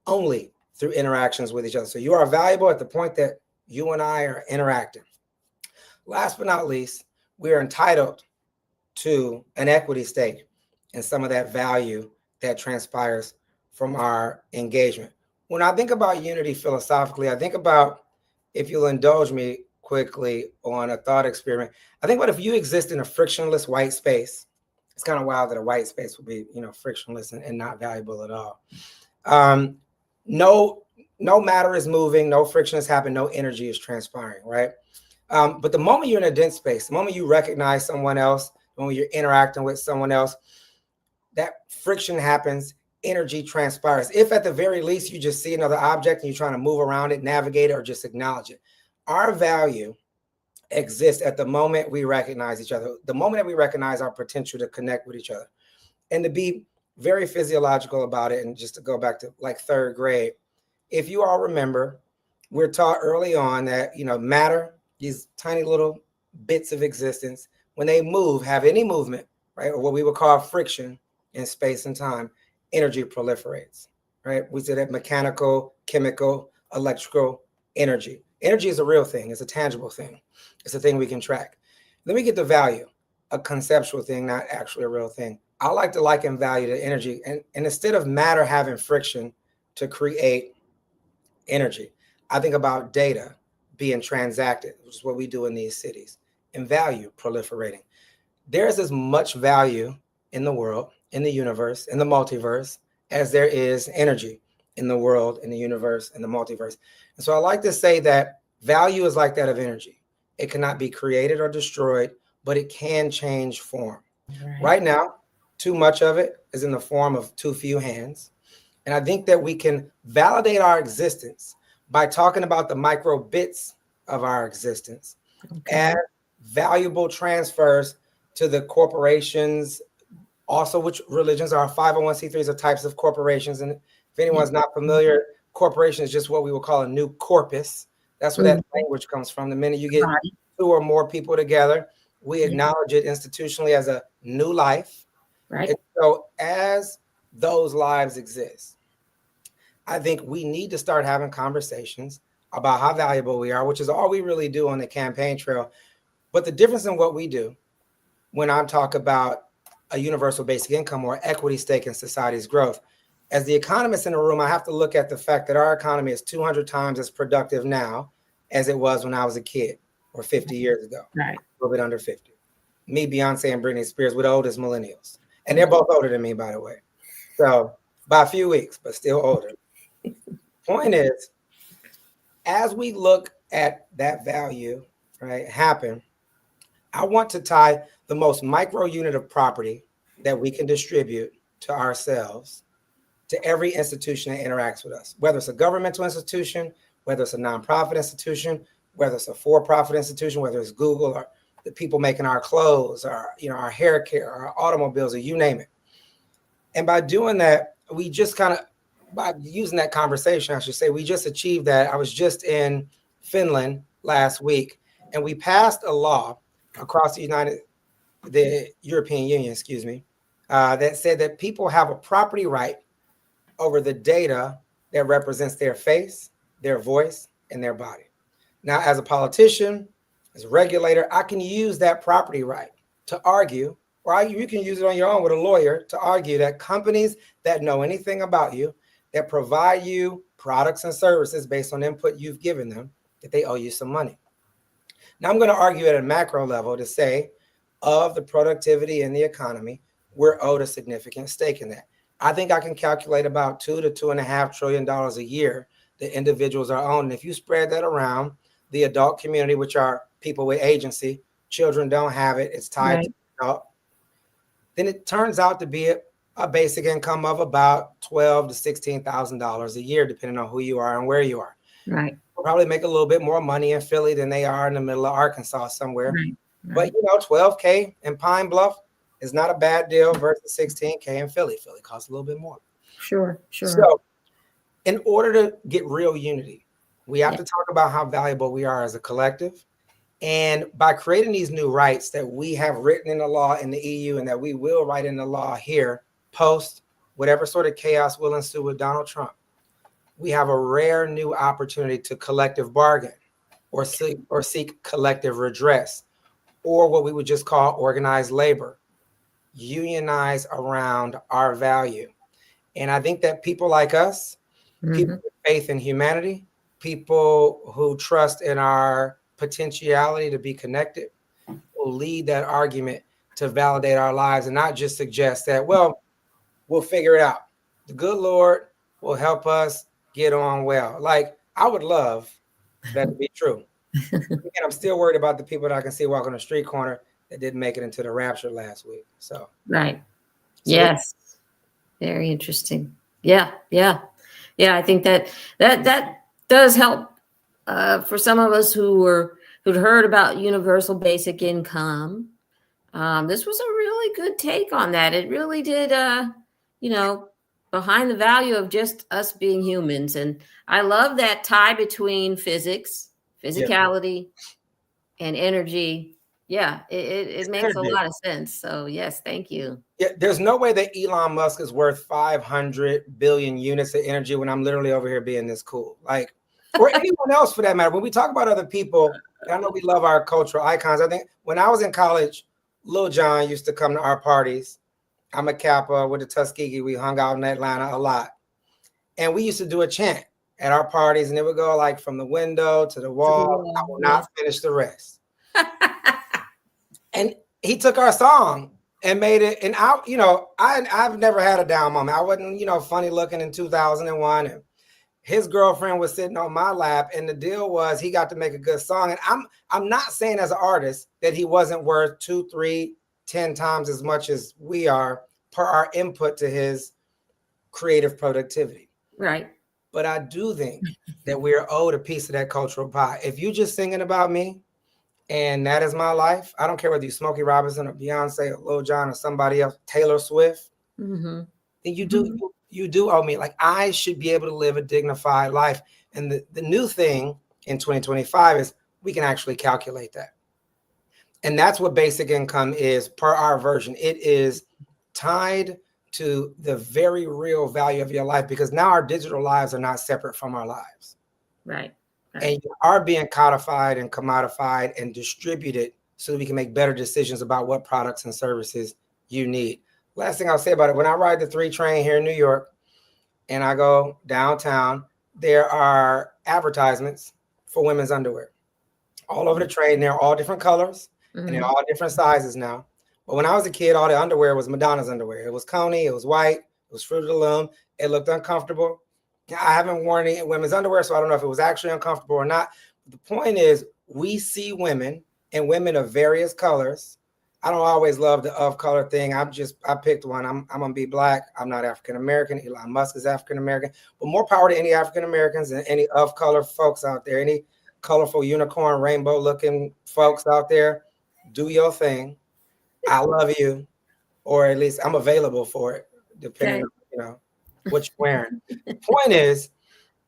only through interactions with each other. So you are valuable at the point that you and I are interacting. Last but not least, we are entitled to an equity stake in some of that value that transpires from our engagement. When I think about unity philosophically, I think about, if you'll indulge me quickly on a thought experiment, I think about if you exist in a frictionless white space. It's kind of wild that a white space would be, you know, frictionless and not valuable at all. No matter is moving, no friction is happening, no energy is transpiring, right? But the moment you're in a dense space, the moment you recognize someone else, the moment you're interacting with someone else, that friction happens, energy transpires. If at the very least you just see another object and you're trying to move around it, navigate it, or just acknowledge it. Our value exists at the moment we recognize each other, the moment that we recognize our potential to connect with each other. And to be very physiological about it, and just to go back to like 3rd grade, if you all remember, we're taught early on that, you know, matter, these tiny little bits of existence, when they move, have any movement, right, or what we would call friction in space and time, energy proliferates, right? We say that mechanical, chemical, electrical energy. Energy is a real thing. It's a tangible thing. It's a thing we can track. Then we get the value, a conceptual thing, not actually a real thing. I like to liken value to energy. And instead of matter having friction to create energy, I think about data being transacted, which is what we do in these cities. and value proliferating. There's as much value in the world, in the universe, in the multiverse, as there is energy in the world, in the universe, in the multiverse. And so I like to say that value is like that of energy. It cannot be created or destroyed, but it can change form. Right now, too much of it is in the form of too few hands. And I think that we can validate our existence by talking about the micro bits of our existence as valuable transfers to the corporations, also which religions are 501c3s are types of corporations. And if anyone's not familiar, corporation is just what we would call a new corpus. That's where that language comes from. The minute you get two or more people together, we acknowledge it institutionally as a new life. Right. And so as those lives exist, I think we need to start having conversations about how valuable we are, which is all we really do on the campaign trail. But the difference in what we do when I talk about a universal basic income or equity stake in society's growth, as the economist in the room, I have to look at the fact that our economy is 200 times as productive now as it was when I was a kid or 50 years ago, right? A little bit under 50. Me, Beyonce, and Britney Spears were the oldest millennials. And they're both older than me, by the way. So by a few weeks, but still older. Point is, as we look at that value, right, happen, I want to tie the most micro unit of property that we can distribute to ourselves to every institution that interacts with us, whether it's a governmental institution, whether it's a nonprofit institution, whether it's a for-profit institution, whether it's Google or the people making our clothes, or our hair care, our automobiles, or you name it. And by doing that, we just by using that conversation, I should say, we just achieved that. I was just in Finland last week, and we passed a law across the European Union, that said that people have a property right over the data that represents their face, their voice, and their body. Now, as a politician, as a regulator, I can use that property right to argue, or you can use it on your own with a lawyer to argue that companies that know anything about you, that provide you products and services based on input you've given them, that they owe you some money. Now, I'm going to argue at a macro level to say of the productivity in the economy, we're owed a significant stake in that. I think I can calculate about $2 to $2.5 trillion a year that individuals are owned. And if you spread that around the adult community, which are people with agency, children don't have it, it's tied to adult, then it turns out to be a basic income of about $12,000 to $16,000 a year, depending on who you are and where you are. Right. We'll probably make a little bit more money in Philly than they are in the middle of Arkansas somewhere. Right. But $12K in Pine Bluff is not a bad deal versus $16K in Philly. Philly costs a little bit more. Sure. So in order to get real unity, we have to talk about how valuable we are as a collective. And by creating these new rights that we have written in the law in the EU and that we will write in the law here, post whatever sort of chaos will ensue with Donald Trump, we have a rare new opportunity to collective bargain or seek collective redress, or what we would just call organized labor, unionize around our value. And I think that people like us, people with faith in humanity, people who trust in our potentiality to be connected, will lead that argument to validate our lives and not just suggest that, well, we'll figure it out. The good Lord will help us get on well. Like, I would love that to be true. Again, I'm still worried about the people that I can see walking on the street corner that didn't make it into the rapture last week. So right. So yes. Very interesting. Yeah. I think that does help for some of us who'd heard about universal basic income. This was a really good take on that. It really did, behind the value of just us being humans. And I love that tie between physicality, and energy. Yeah, it makes a lot of sense. So yes, thank you. Yeah, there's no way that Elon Musk is worth 500 billion units of energy when I'm literally over here being this cool. Like, or anyone else for that matter. When we talk about other people, I know we love our cultural icons. I think when I was in college, Lil Jon used to come to our parties. I'm a Kappa with the Tuskegee. We hung out in Atlanta a lot. And we used to do a chant at our parties, and it would go like from the window to the wall. I will not finish the rest. And he took our song and made it. And I've never had a down moment. I wasn't, funny looking in 2001. And his girlfriend was sitting on my lap, and the deal was he got to make a good song. And I'm not saying as an artist that he wasn't worth 2, 3, 10 times as much as we are per our input to his creative productivity. Right. But I do think that we're owed a piece of that cultural pie. If you're just singing about me and that is my life, I don't care whether you Smokey Robinson or Beyonce or Lil Jon or somebody else, Taylor Swift, then you do owe me. Like, I should be able to live a dignified life. And the new thing in 2025 is we can actually calculate that. And that's what basic income is per our version. It is tied to the very real value of your life, because now our digital lives are not separate from our lives. Right. And you are being codified and commodified and distributed so that we can make better decisions about what products and services you need. Last thing I'll say about it, when I ride the 3 train here in New York and I go downtown, there are advertisements for women's underwear all over the train. They're all different colors and they're all different sizes now. But when I was a kid, all the underwear was Madonna's underwear. It was Coney, it was white, it was Fruit of the Loom. It looked uncomfortable. I haven't worn any women's underwear, so I don't know if it was actually uncomfortable or not. But the point is, we see women and women of various colors. I don't always love the of color thing. I picked one. I'm gonna be black. I'm not African American. Elon Musk is African American. But more power to any African Americans and any of color folks out there, any colorful unicorn, rainbow looking folks out there. Do your thing. I love you, or at least I'm available for it, depending on what you're wearing. The point is,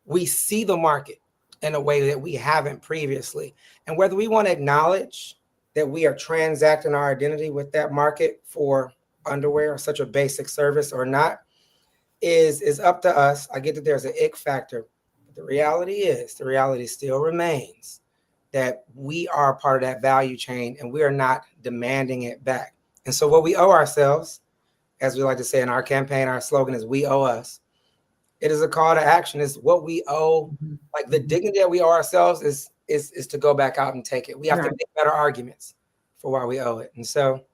we see the market in a way that we haven't previously, and whether we want to acknowledge that we are transacting our identity with that market for underwear, such a basic service, or not, is up to us. I get that there's an ick factor, but the reality still remains that we are part of that value chain and we are not demanding it back. And so what we owe ourselves, as we like to say in our campaign, our slogan is "We owe us." It is a call to action. It's what we owe. Like, the dignity that we owe ourselves is to go back out and take it. We have to make better arguments for why we owe it. And so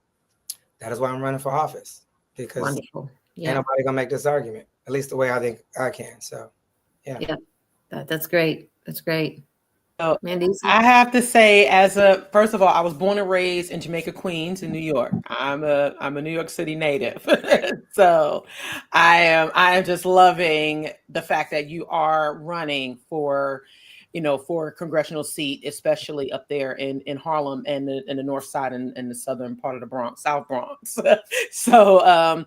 that is why I'm running for office, because ain't nobody gonna make this argument, at least the way I think I can. So yeah. That's great. That's great. So I have to say, first of all, I was born and raised in Jamaica, Queens, in New York. I'm a New York City native. So I am just loving the fact that you are running for a congressional seat, especially up there in Harlem and in the north side and the southern part of the Bronx, South Bronx. So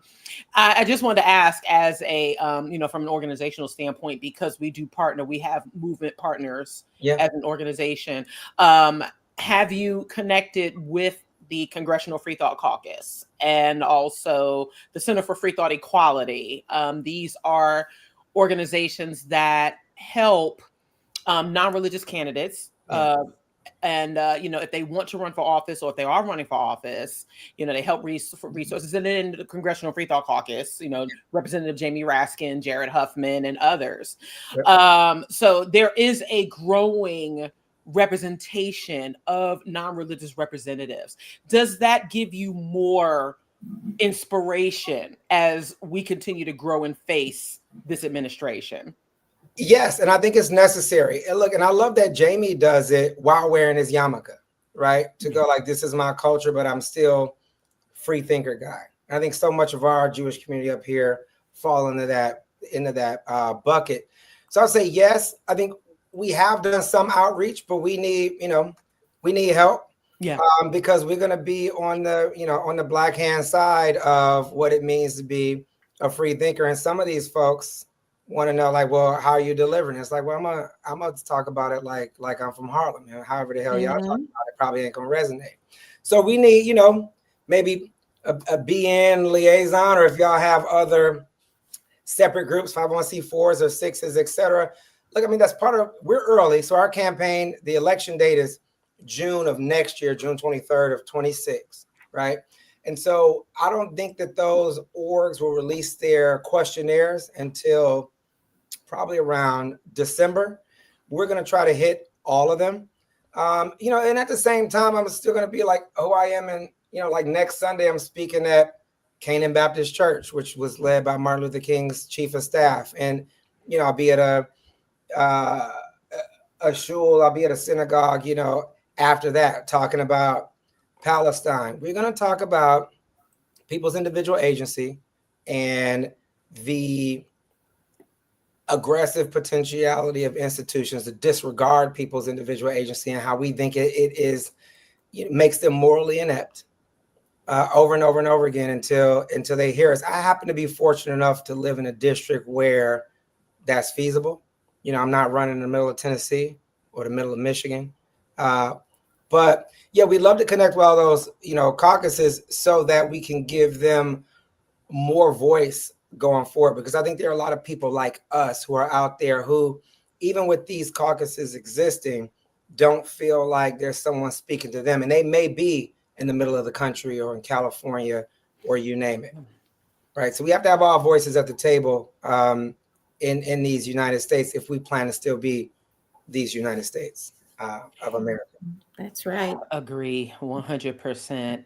I just wanted to ask, as a from an organizational standpoint, because we do partner, we have movement partners as an organization. Have you connected with the Congressional Free Thought Caucus and also the Center for Free Thought Equality? These are organizations that help non-religious candidates, and if they want to run for office, or if they are running for office, they help for resources. And then the Congressional Free Thought Caucus, Representative Jamie Raskin, Jared Huffman, and others. So there is a growing representation of non-religious representatives. Does that give you more inspiration as we continue to grow and face this administration? Yes, and I think it's necessary. And look, and I love that Jamie does it while wearing his yarmulke, right? To go like, this is my culture, but I'm still free thinker guy. And I think so much of our Jewish community up here fall into that bucket. So I'll say yes. I think we have done some outreach, but we need help. Yeah. Because we're going to be on the black hand side of what it means to be a free thinker, and some of these folks want to know, like, well, how are you delivering? It's like, well, I'm gonna talk about it like I'm from Harlem. However the hell y'all talking about it probably ain't gonna resonate. So we need, maybe a BN liaison, or if y'all have other separate groups, 501c4s or 6s, etc. Look, I mean, that's we're early. So our campaign, the election date is June of next year, June 23rd of 26, right? And so I don't think that those orgs will release their questionnaires until probably around December. We're going to try to hit all of them. And at the same time, I'm still going to be like who I am like next Sunday, I'm speaking at Canaan Baptist Church, which was led by Martin Luther King's chief of staff. And, I'll be at a shul, I'll be at a synagogue, after that, talking about Palestine. We're going to talk about people's individual agency and the aggressive potentiality of institutions to disregard people's individual agency and how we think it makes them morally inept over and over and over again until they hear us. I happen to be fortunate enough to live in a district where that's feasible. I'm not running in the middle of Tennessee or the middle of Michigan. But yeah, we'd love to connect with all those, caucuses so that we can give them more voice going forward, because I think there are a lot of people like us who are out there who, even with these caucuses existing, don't feel like there's someone speaking to them. And they may be in the middle of the country or in California or you name it. Right. So we have to have all voices at the table in these United States if we plan to still be these United States of America. That's right. Agree 100%.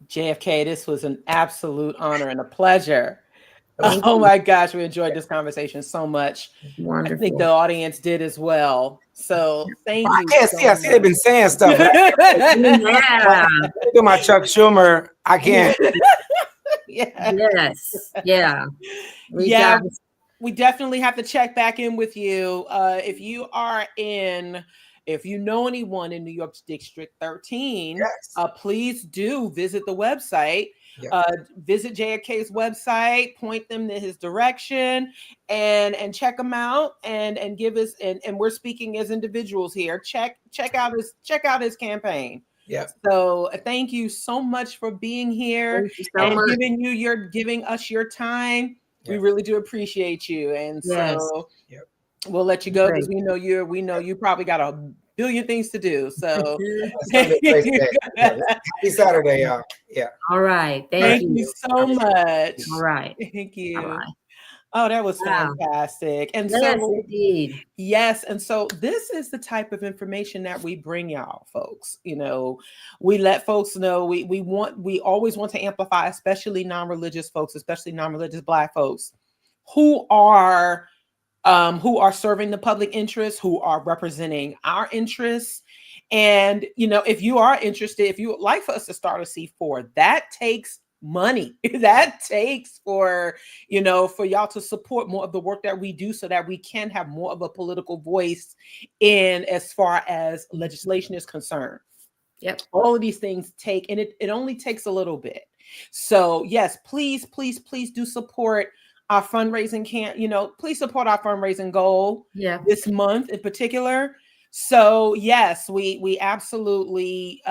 JFK, this was an absolute honor and a pleasure. Oh my gosh, we enjoyed this conversation so much. Wonderful. I think the audience did as well. So thank you. I can't see. I see they've been saying stuff. Yeah. Do my Chuck Schumer. I can't. Yeah. Yes. Yeah. We definitely have to check back in with you. If you know anyone in New York's District 13, yes. Please do visit the website. Yeah. Visit JFK's website, point them to his direction, and check him out, and give us. And we're speaking as individuals here. Check out his campaign. Yeah. So thank you so much for being here giving us your time. Yeah. We really do appreciate you. And so we'll let you go because we know you probably got a billion things to do. So happy Saturday, y'all. Yeah. All right. Thank you so much. All right. Thank you. Bye-bye. Oh, that was fantastic. And yes, indeed. Yes. And so this is the type of information that we bring y'all, folks. We let folks know we always want to amplify, especially non-religious folks, especially non-religious Black folks who are serving the public interest, who are representing our interests. And, if you are interested, if you would like for us to start a C4, that takes money. That takes for y'all to support more of the work that we do so that we can have more of a political voice in as far as legislation is concerned. Yep. All of these things take, and it only takes a little bit. So yes, please do support our fundraising please support our fundraising goal this month in particular. So yes, we absolutely,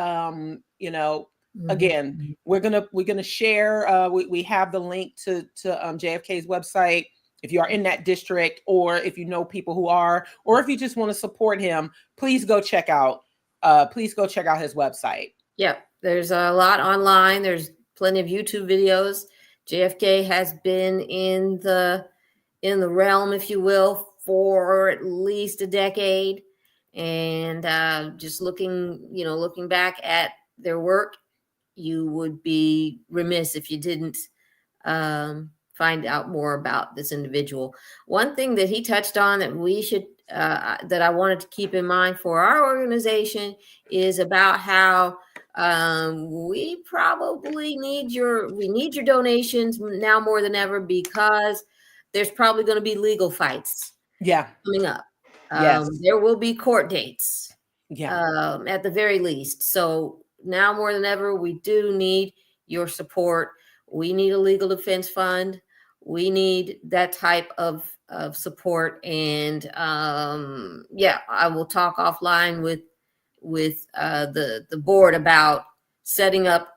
again, we're gonna share. We have the link to JFK's website. If you are in that district, or if you know people who are, or if you just want to support him, please go check out his website. Yep, there's a lot online. There's plenty of YouTube videos. JFK has been in the realm, if you will, for at least a decade. And just looking back at their work, you would be remiss if you didn't find out more about this individual. One thing that he touched on that we should that I wanted to keep in mind for our organization is about how we probably need your donations now more than ever, because there's probably going to be legal fights coming up. There will be court dates at the very least. So now more than ever, we do need your support. We need a legal defense fund. We need that type of support. And I will talk offline with the board about setting up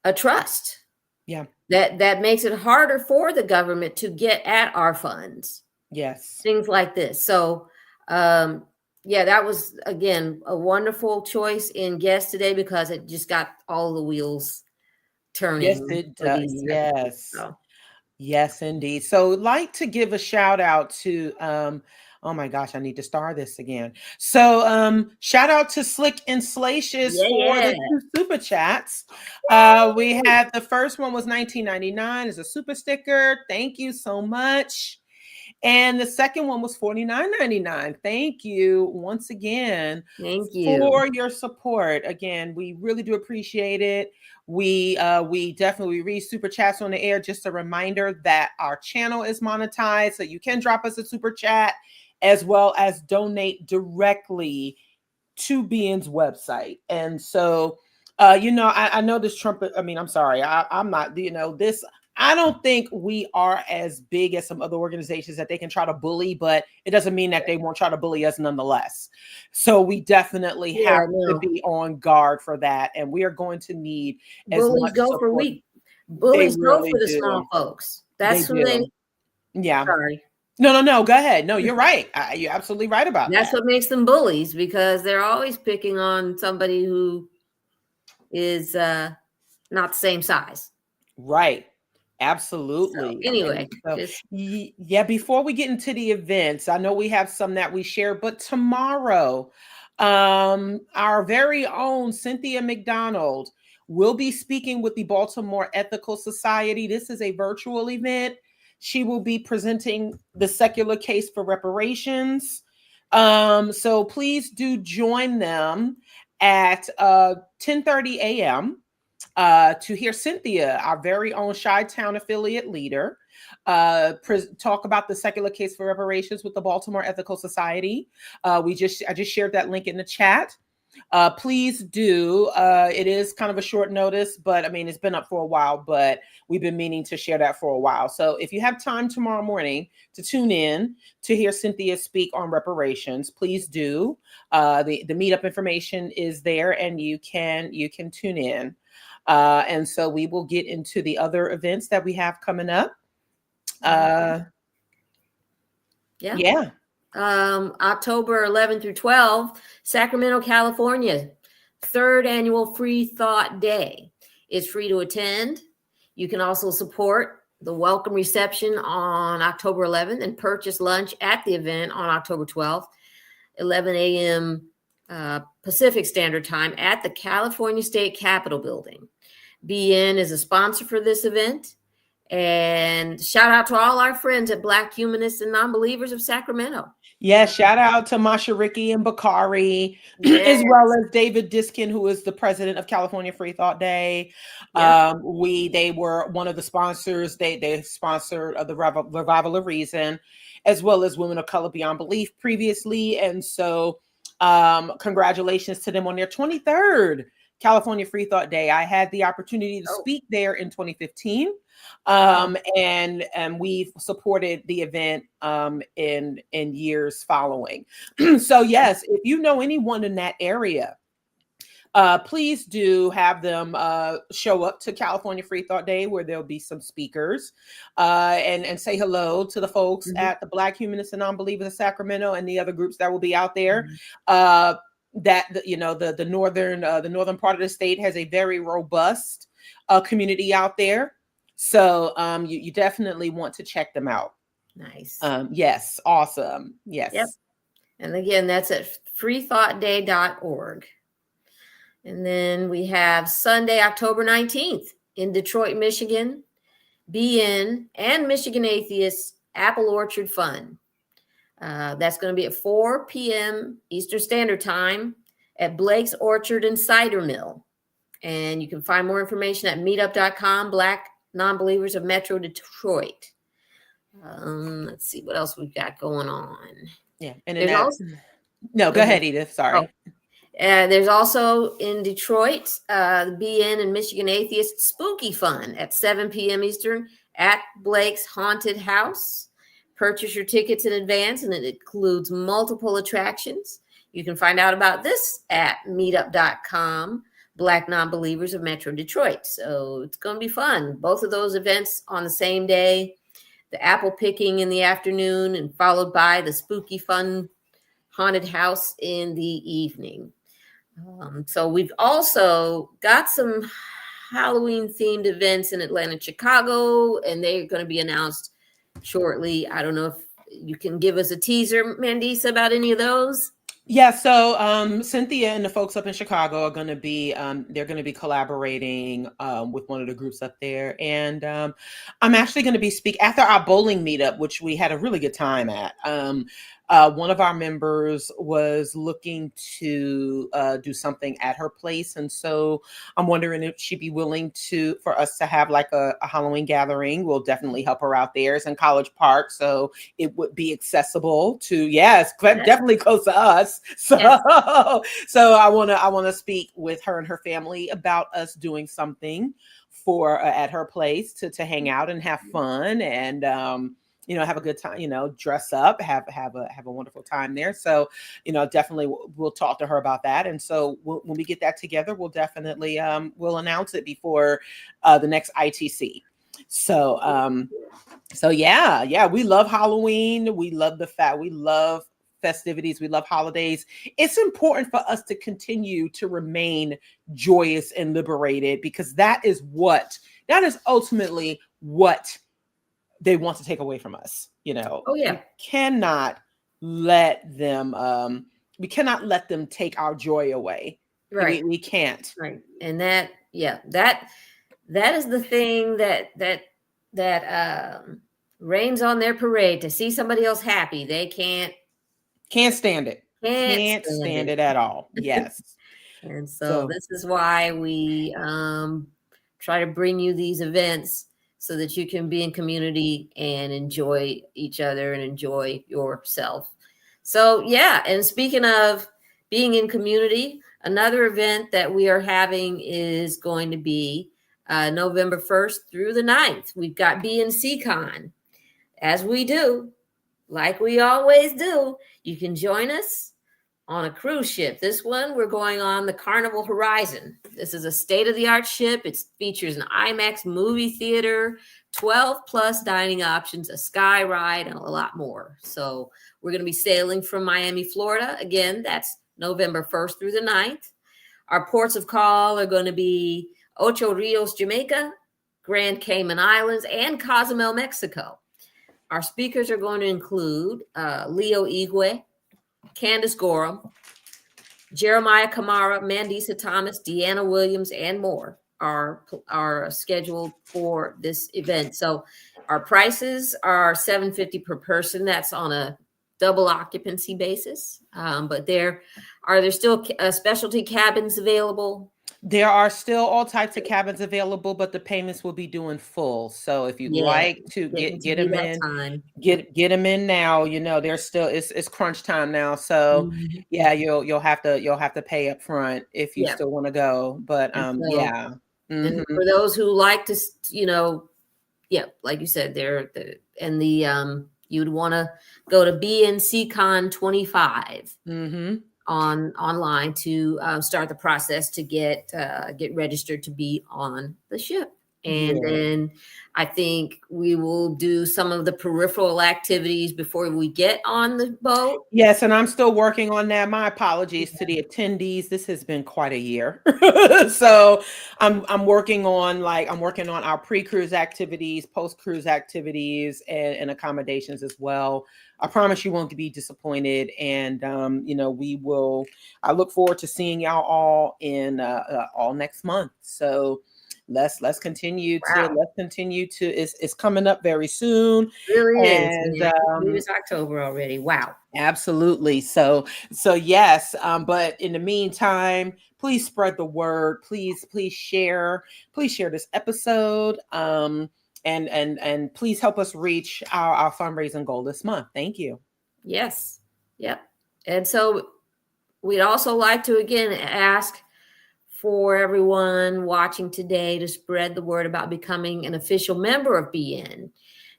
a trust. Yeah. That makes it harder for the government to get at our funds. Yes. Things like this. So that was, again, a wonderful choice in guest today, because it just got all the wheels turning. Yes, it does. Yes. Yes, indeed. So I'd like to give a shout out to Oh my gosh, I need to star this again. So shout out to Slick and Slacious for the 2 super chats. We had the first one was $19.99 as a super sticker. Thank you so much. And the second one was $49.99. Thank you once again. Thank you for your support. Again, we really do appreciate it. We definitely read super chats on the air. Just a reminder that our channel is monetized, so you can drop us a super chat as well as donate directly to Bean's website. And so, I know this Trump. I mean, I'm sorry, I'm not. This. I don't think we are as big as some other organizations that they can try to bully, but it doesn't mean that they won't try to bully us nonetheless. So we definitely have to be on guard for that. And we are going to need bullies go for weak. Bullies go for the small folks. That's who they. Yeah. Sorry. No. Go ahead. No, you're right. You're absolutely right about that. That's what makes them bullies, because they're always picking on somebody who is not the same size. Right. Absolutely. So, anyway, before we get into the events, I know we have some that we share, but tomorrow, our very own Cynthia McDonald will be speaking with the Baltimore Ethical Society. This is a virtual event. She will be presenting the secular case for reparations. So please do join them at 10:30 a.m. To hear Cynthia, our very own Chi-Town affiliate leader, talk about the secular case for reparations with the Baltimore Ethical Society. I just shared that link in the chat. Please do. It is kind of a short notice, but I mean, it's been up for a while, but we've been meaning to share that for a while. So if you have time tomorrow morning to tune in to hear Cynthia speak on reparations, please do. The meetup information is there, and you can tune in. And so we will get into the other events that we have coming up. October 11 through 12, Sacramento, California, 3rd annual Free Thought Day. It's free to attend. You can also support the welcome reception on October 11th and purchase lunch at the event on October 12th, 11 a.m. Pacific Standard Time at the California State Capitol building. BN is a sponsor for this event. And shout out to all our friends at Black Humanists and Nonbelievers of Sacramento. Yes, shout out to Masha, Ricky, and Bakari, as well as David Diskin, who is the president of California Free Thought Day. They were one of the sponsors. They sponsored the Revival of Reason, as well as Women of Color Beyond Belief previously. And so congratulations to them on their 23rd California Free Thought Day. I had the opportunity to speak there in 2015. And we've supported the event in years following. So yes, if you know anyone in that area, please do have them show up to California Free Thought Day, where there'll be some speakers, and say hello to the folks at the Black Humanists and Nonbelievers of Sacramento and the other groups that will be out there. The northern part of the state has a very robust community out there. So you definitely want to check them out. Nice. Yes. Awesome. Yes. Yep. And again, that's at freethoughtday.org. And then we have Sunday, October 19th in Detroit, Michigan, BN and Michigan Atheists Apple Orchard Fun. That's going to be at 4 p.m. Eastern Standard Time at Blake's Orchard and Cider Mill. And you can find more information at meetup.com, BlackNonbelievers of Metro Detroit. Let's see what else we've got going on. Yeah. And go ahead, Edith. Sorry. There's also in Detroit, the BN and Michigan Atheists Spooky Fun at 7 p.m. Eastern at Blake's Haunted House. Purchase your tickets in advance, and it includes multiple attractions. You can find out about this at meetup.com, BlackNonbelievers of Metro Detroit. So it's going to be fun. Both of those events on the same day, the apple picking in the afternoon and followed by the Spooky Fun Haunted House in the evening. So we've also got some Halloween-themed events in Atlanta, Chicago, and they're going to be announced shortly. I don't know You can give us a teaser, Mandisa, about any of those? Yeah, so Cynthia and the folks up in Chicago are going to be they're going to be collaborating with one of the groups up there, and I'm actually going to be speaking after our bowling meetup, which we had a really good time at. One of our members was looking to do something at her place, and so I'm wondering if she'd be willing for us to have like a Halloween gathering. We'll definitely help her out there. It's in College Park, so it would be accessible to definitely close to us. So so I want to speak with her and her family about us doing something for at her place to hang out and have fun and have a good time, dress up, have a wonderful time there. So, definitely we'll talk to her about that. And so when we get that together, we'll definitely we'll announce it before the next ITC. So yeah, we love Halloween. We love the fact we love festivities. We love holidays. It's important for us to continue to remain joyous and liberated, because that is ultimately what they want to take away from us. Oh yeah. We cannot let them take our joy away. Right. We can't. Right. And that is the thing that rains on their parade. To see somebody else happy, they can't stand it. Can't stand it at all. Yes. And so this is why we try to bring you these events, so that you can be in community and enjoy each other and enjoy yourself. So yeah, and speaking of being in community, another event that we are having is going to be November 1st through the 9th. We've got SeaCon. As we do, like we always do, you can join us on a cruise ship. This one, we're going on the Carnival Horizon. This is a state-of-the-art ship. It features an IMAX movie theater, 12 plus dining options, a sky ride, and a lot more. So we're going to be sailing from Miami, Florida. Again, that's November 1st through the 9th. Our ports of call are going to be Ocho Rios, Jamaica, Grand Cayman Islands, and Cozumel, Mexico. Our speakers are going to include Leo Igwe, Candace Gorham, Jeremiah Kamara, Mandisa Thomas, Deanna Williams, and more are scheduled for this event. So our prices are $750 per person. That's on a double occupancy basis. But there still specialty cabins available? There are still all types of cabins available, but the payments will be due in full. So if you'd like to get them in, get them in now. There's still it's crunch time now. So yeah, you'll have to pay up front if you still want to go. But yeah. And for those who like to, like you said, you'd want to go to BNCCon 25. Online to start the process to get registered to be on the ship. And then I think we will do some of the peripheral activities before we get on the boat. Yes, and I'm still working on that. My apologies to the attendees. This has been quite a year. So I'm working on our pre-cruise activities, post-cruise activities, and accommodations as well. I promise you won't be disappointed. And I look forward to seeing y'all all in all next month. So let's continue to it's coming up very soon. It really is. It's October already. Wow. Absolutely. So yes. But in the meantime, please spread the word. Please share this episode. And please help us reach our fundraising goal this month. Thank you. Yes. Yep. And so we'd also like to again ask for everyone watching today to spread the word about becoming an official member of BN,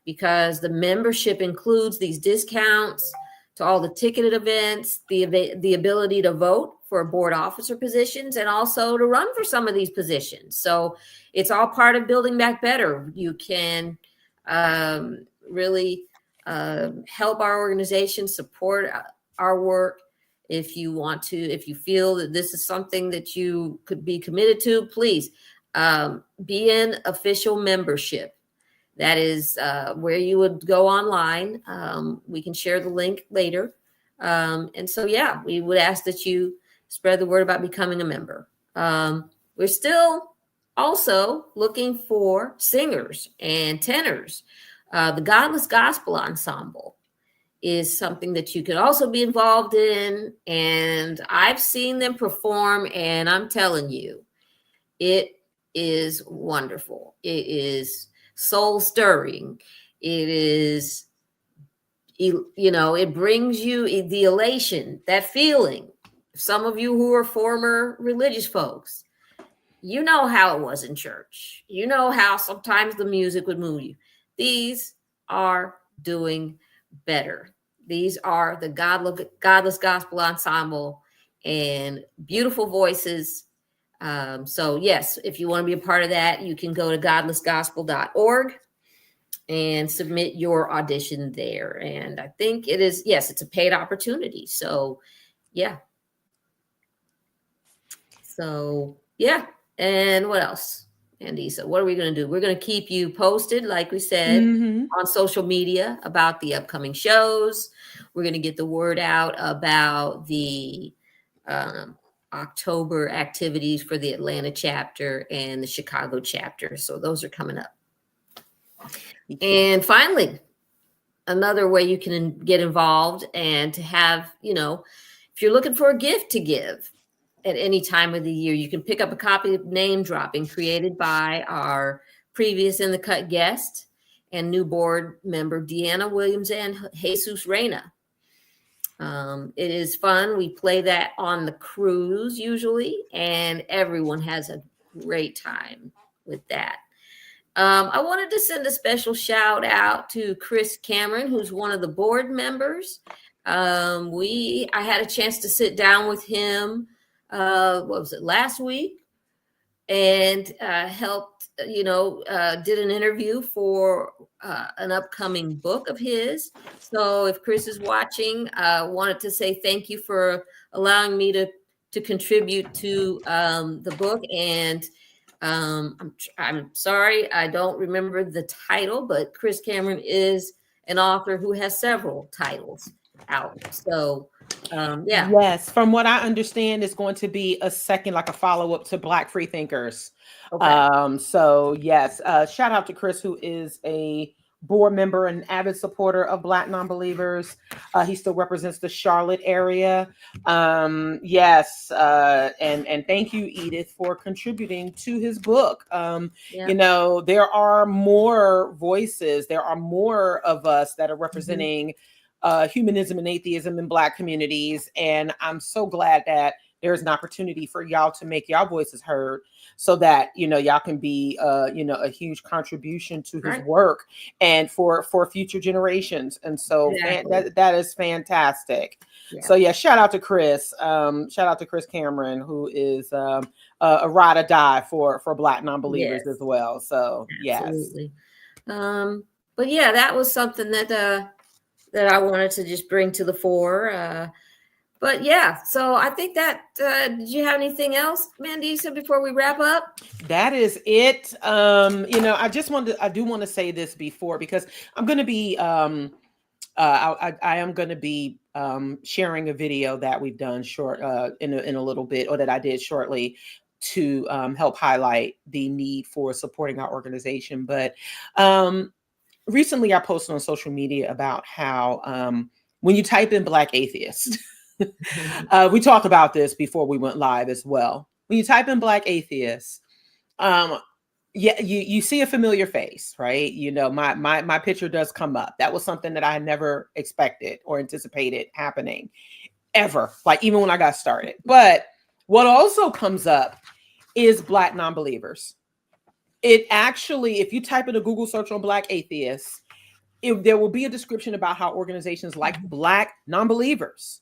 because the membership includes these discounts to all the ticketed events, the ability to vote for board officer positions, and also to run for some of these positions. So it's all part of building back better. You can really help our organization, support our work. If you want to, if you feel that this is something that you could be committed to, please be in official membership. that is where you would go online. We can share the link later. And so, yeah, we would ask that you spread the word about becoming a member. We're still also looking for singers and tenors. The Godless Gospel Ensemble is something that you could also be involved in. And I've seen them perform, and I'm telling you, it is wonderful. It is soul stirring. It is, it brings you the elation, that feeling. Some of you who are former religious folks, you know how it was in church. You know how sometimes the music would move you. These are doing better. These are the Godless Gospel Ensemble, and beautiful voices. So yes, if you want to be a part of that, you can go to godlessgospel.org and submit your audition there. And I think it is, yes, it's a paid opportunity. So yeah. So yeah. And what else, Andy? So what are we going to do? We're going to keep you posted, like we said, on social media about the upcoming shows. We're going to get the word out about the October activities for the Atlanta chapter and the Chicago chapter. So those are coming up. And finally, another way you can get involved and to have, if you're looking for a gift to give at any time of the year, you can pick up a copy of Name Dropping, created by our previous In the Cut guest and new board member, Deanna Williams and Jesus Reyna. It is fun. We play that on the cruise usually, and everyone has a great time with that. I wanted to send a special shout out to Chris Cameron, who's one of the board members. I had a chance to sit down with him, last week, and helped, did an interview for an upcoming book of his. So if Chris is watching, I wanted to say thank you for allowing me to contribute to the book. And I'm sorry, I don't remember the title, but Chris Cameron is an author who has several titles out. So yeah. Yes, from what I understand, it's going to be a second, like a follow-up to Black Freethinkers. Okay. So yes, shout out to Chris, who is a board member and avid supporter of Black Nonbelievers. He still represents the Charlotte area. Yes, and thank you, Edith, for contributing to his book. There are more voices. There are more of us that are representing humanism and atheism in Black communities. And I'm so glad that there's an opportunity for y'all to make y'all voices heard, so that, y'all can be, a huge contribution to his work and for future generations. And so that is fantastic. Yeah. So yeah, shout out to Chris. Shout out to Chris Cameron, who is a ride or die for Black Nonbelievers as well. So absolutely. But yeah, that was something that I wanted to just bring to the fore. But yeah, so I think that, did you have anything else, Mandisa, before we wrap up? That is it. I do want to say this before, because I'm going to be, I am going to be sharing a video that we've done in a little bit, or that I did shortly, to help highlight the need for supporting our organization. But recently I posted on social media about how when you type in Black atheist, we talked about this before we went live as well. When you type in Black atheist, you see a familiar face, right? My picture does come up. That was something that I had never expected or anticipated happening ever, like even when I got started. But what also comes up is Black Nonbelievers. It actually, if you type in a Google search on Black atheists, there will be a description about how organizations like Black Nonbelievers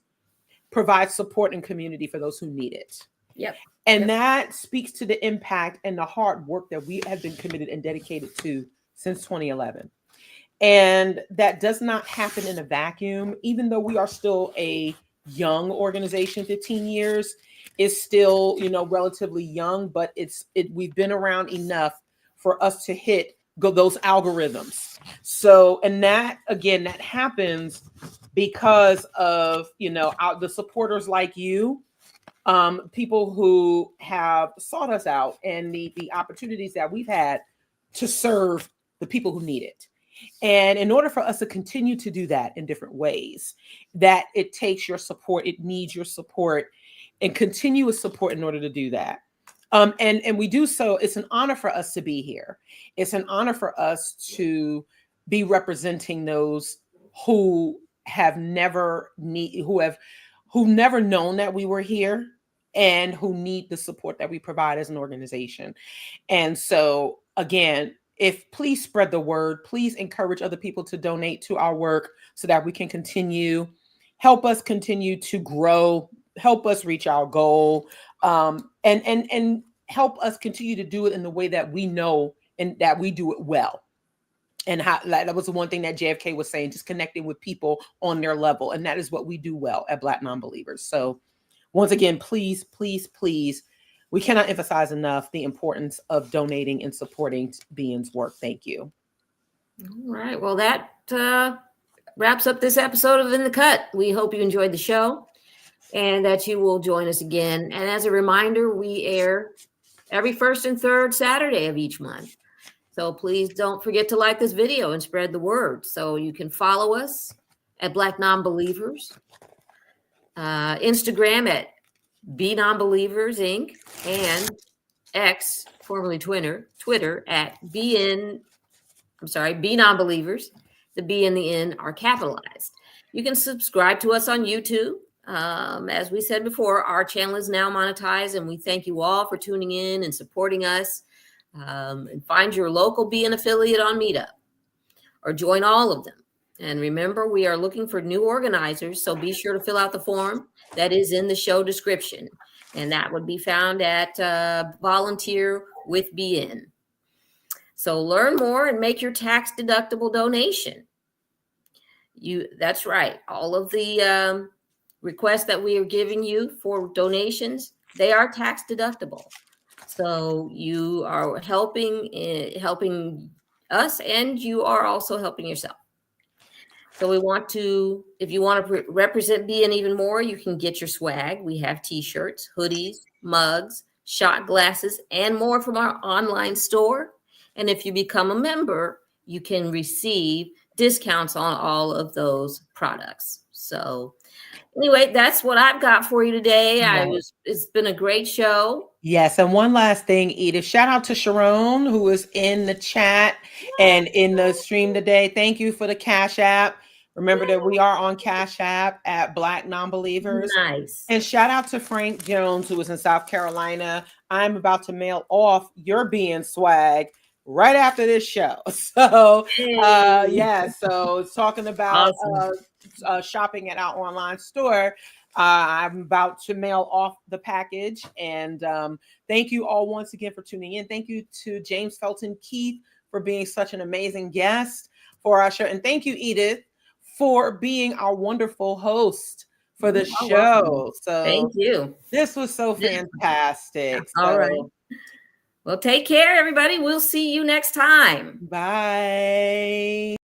provide support and community for those who need it. Yep. And that speaks to the impact and the hard work that we have been committed and dedicated to since 2011. And that does not happen in a vacuum. Even though we are still a young organization, 15 years is still, relatively young, but we've been around enough for us to hit those algorithms. So, and that again, that happens because of, the supporters like you, people who have sought us out, and the opportunities that we've had to serve the people who need it. And in order for us to continue to do that in different ways, that it takes your support, it needs your support and continuous support in order to do that. And we do so. It's an honor for us to be here. It's an honor for us to be representing those who have never never known that we were here, and who need the support that we provide as an organization. And so again, please spread the word, please encourage other people to donate to our work so that we can help us continue to grow, help us reach our goal, and help us continue to do it in the way that we know and that we do it well. And that was the one thing that JFK was saying, just connecting with people on their level. And that is what we do well at Black Nonbelievers. So once again, please, please, please, we cannot emphasize enough the importance of donating and supporting BN's work. Thank you. All right. Well, that wraps up this episode of In the Cut. We hope you enjoyed the show and that you will join us again. And as a reminder, we air every first and third Saturday of each month. So please don't forget to like this video and spread the word. So you can follow us at Black Nonbelievers, Instagram at BNonbelievers Inc., and X, formerly Twitter at BNonbelievers. The B and the N are capitalized. You can subscribe to us on YouTube. As we said before, our channel is now monetized, and we thank you all for tuning in and supporting us. And find your local BN affiliate on Meetup, or join all of them. And remember, we are looking for new organizers, so be sure to fill out the form that is in the show description, and that would be found at Volunteer with BN. So learn more and make your tax-deductible donation. That's right. All of the requests that we are giving you for donations, they are tax-deductible. So you are helping us, and you are also helping yourself. So if you want to represent BN even more, you can get your swag. We have t-shirts, hoodies, mugs, shot glasses, and more from our online store. And if you become a member, you can receive discounts on all of those products. So anyway, that's what I've got for you today. Right. It's been a great show. Yes. And one last thing, Edith, shout out to Sharon, who is in the chat and in the stream today. Thank you for the Cashapp. Remember that we are on Cashapp at Black Nonbelievers. Nice. And shout out to Frank Jones, who is in South Carolina. I'm about to mail off your BN swag right after this show. So, so it's talking about awesome. Shopping at our online store. I'm about to mail off the package. And thank you all once again for tuning in. Thank you to James Felton Keith for being such an amazing guest for our show. And thank you, Edith, for being our wonderful host for the show. Welcome. So thank you. This was so fantastic. All right. Well, take care, everybody. We'll see you next time. Bye.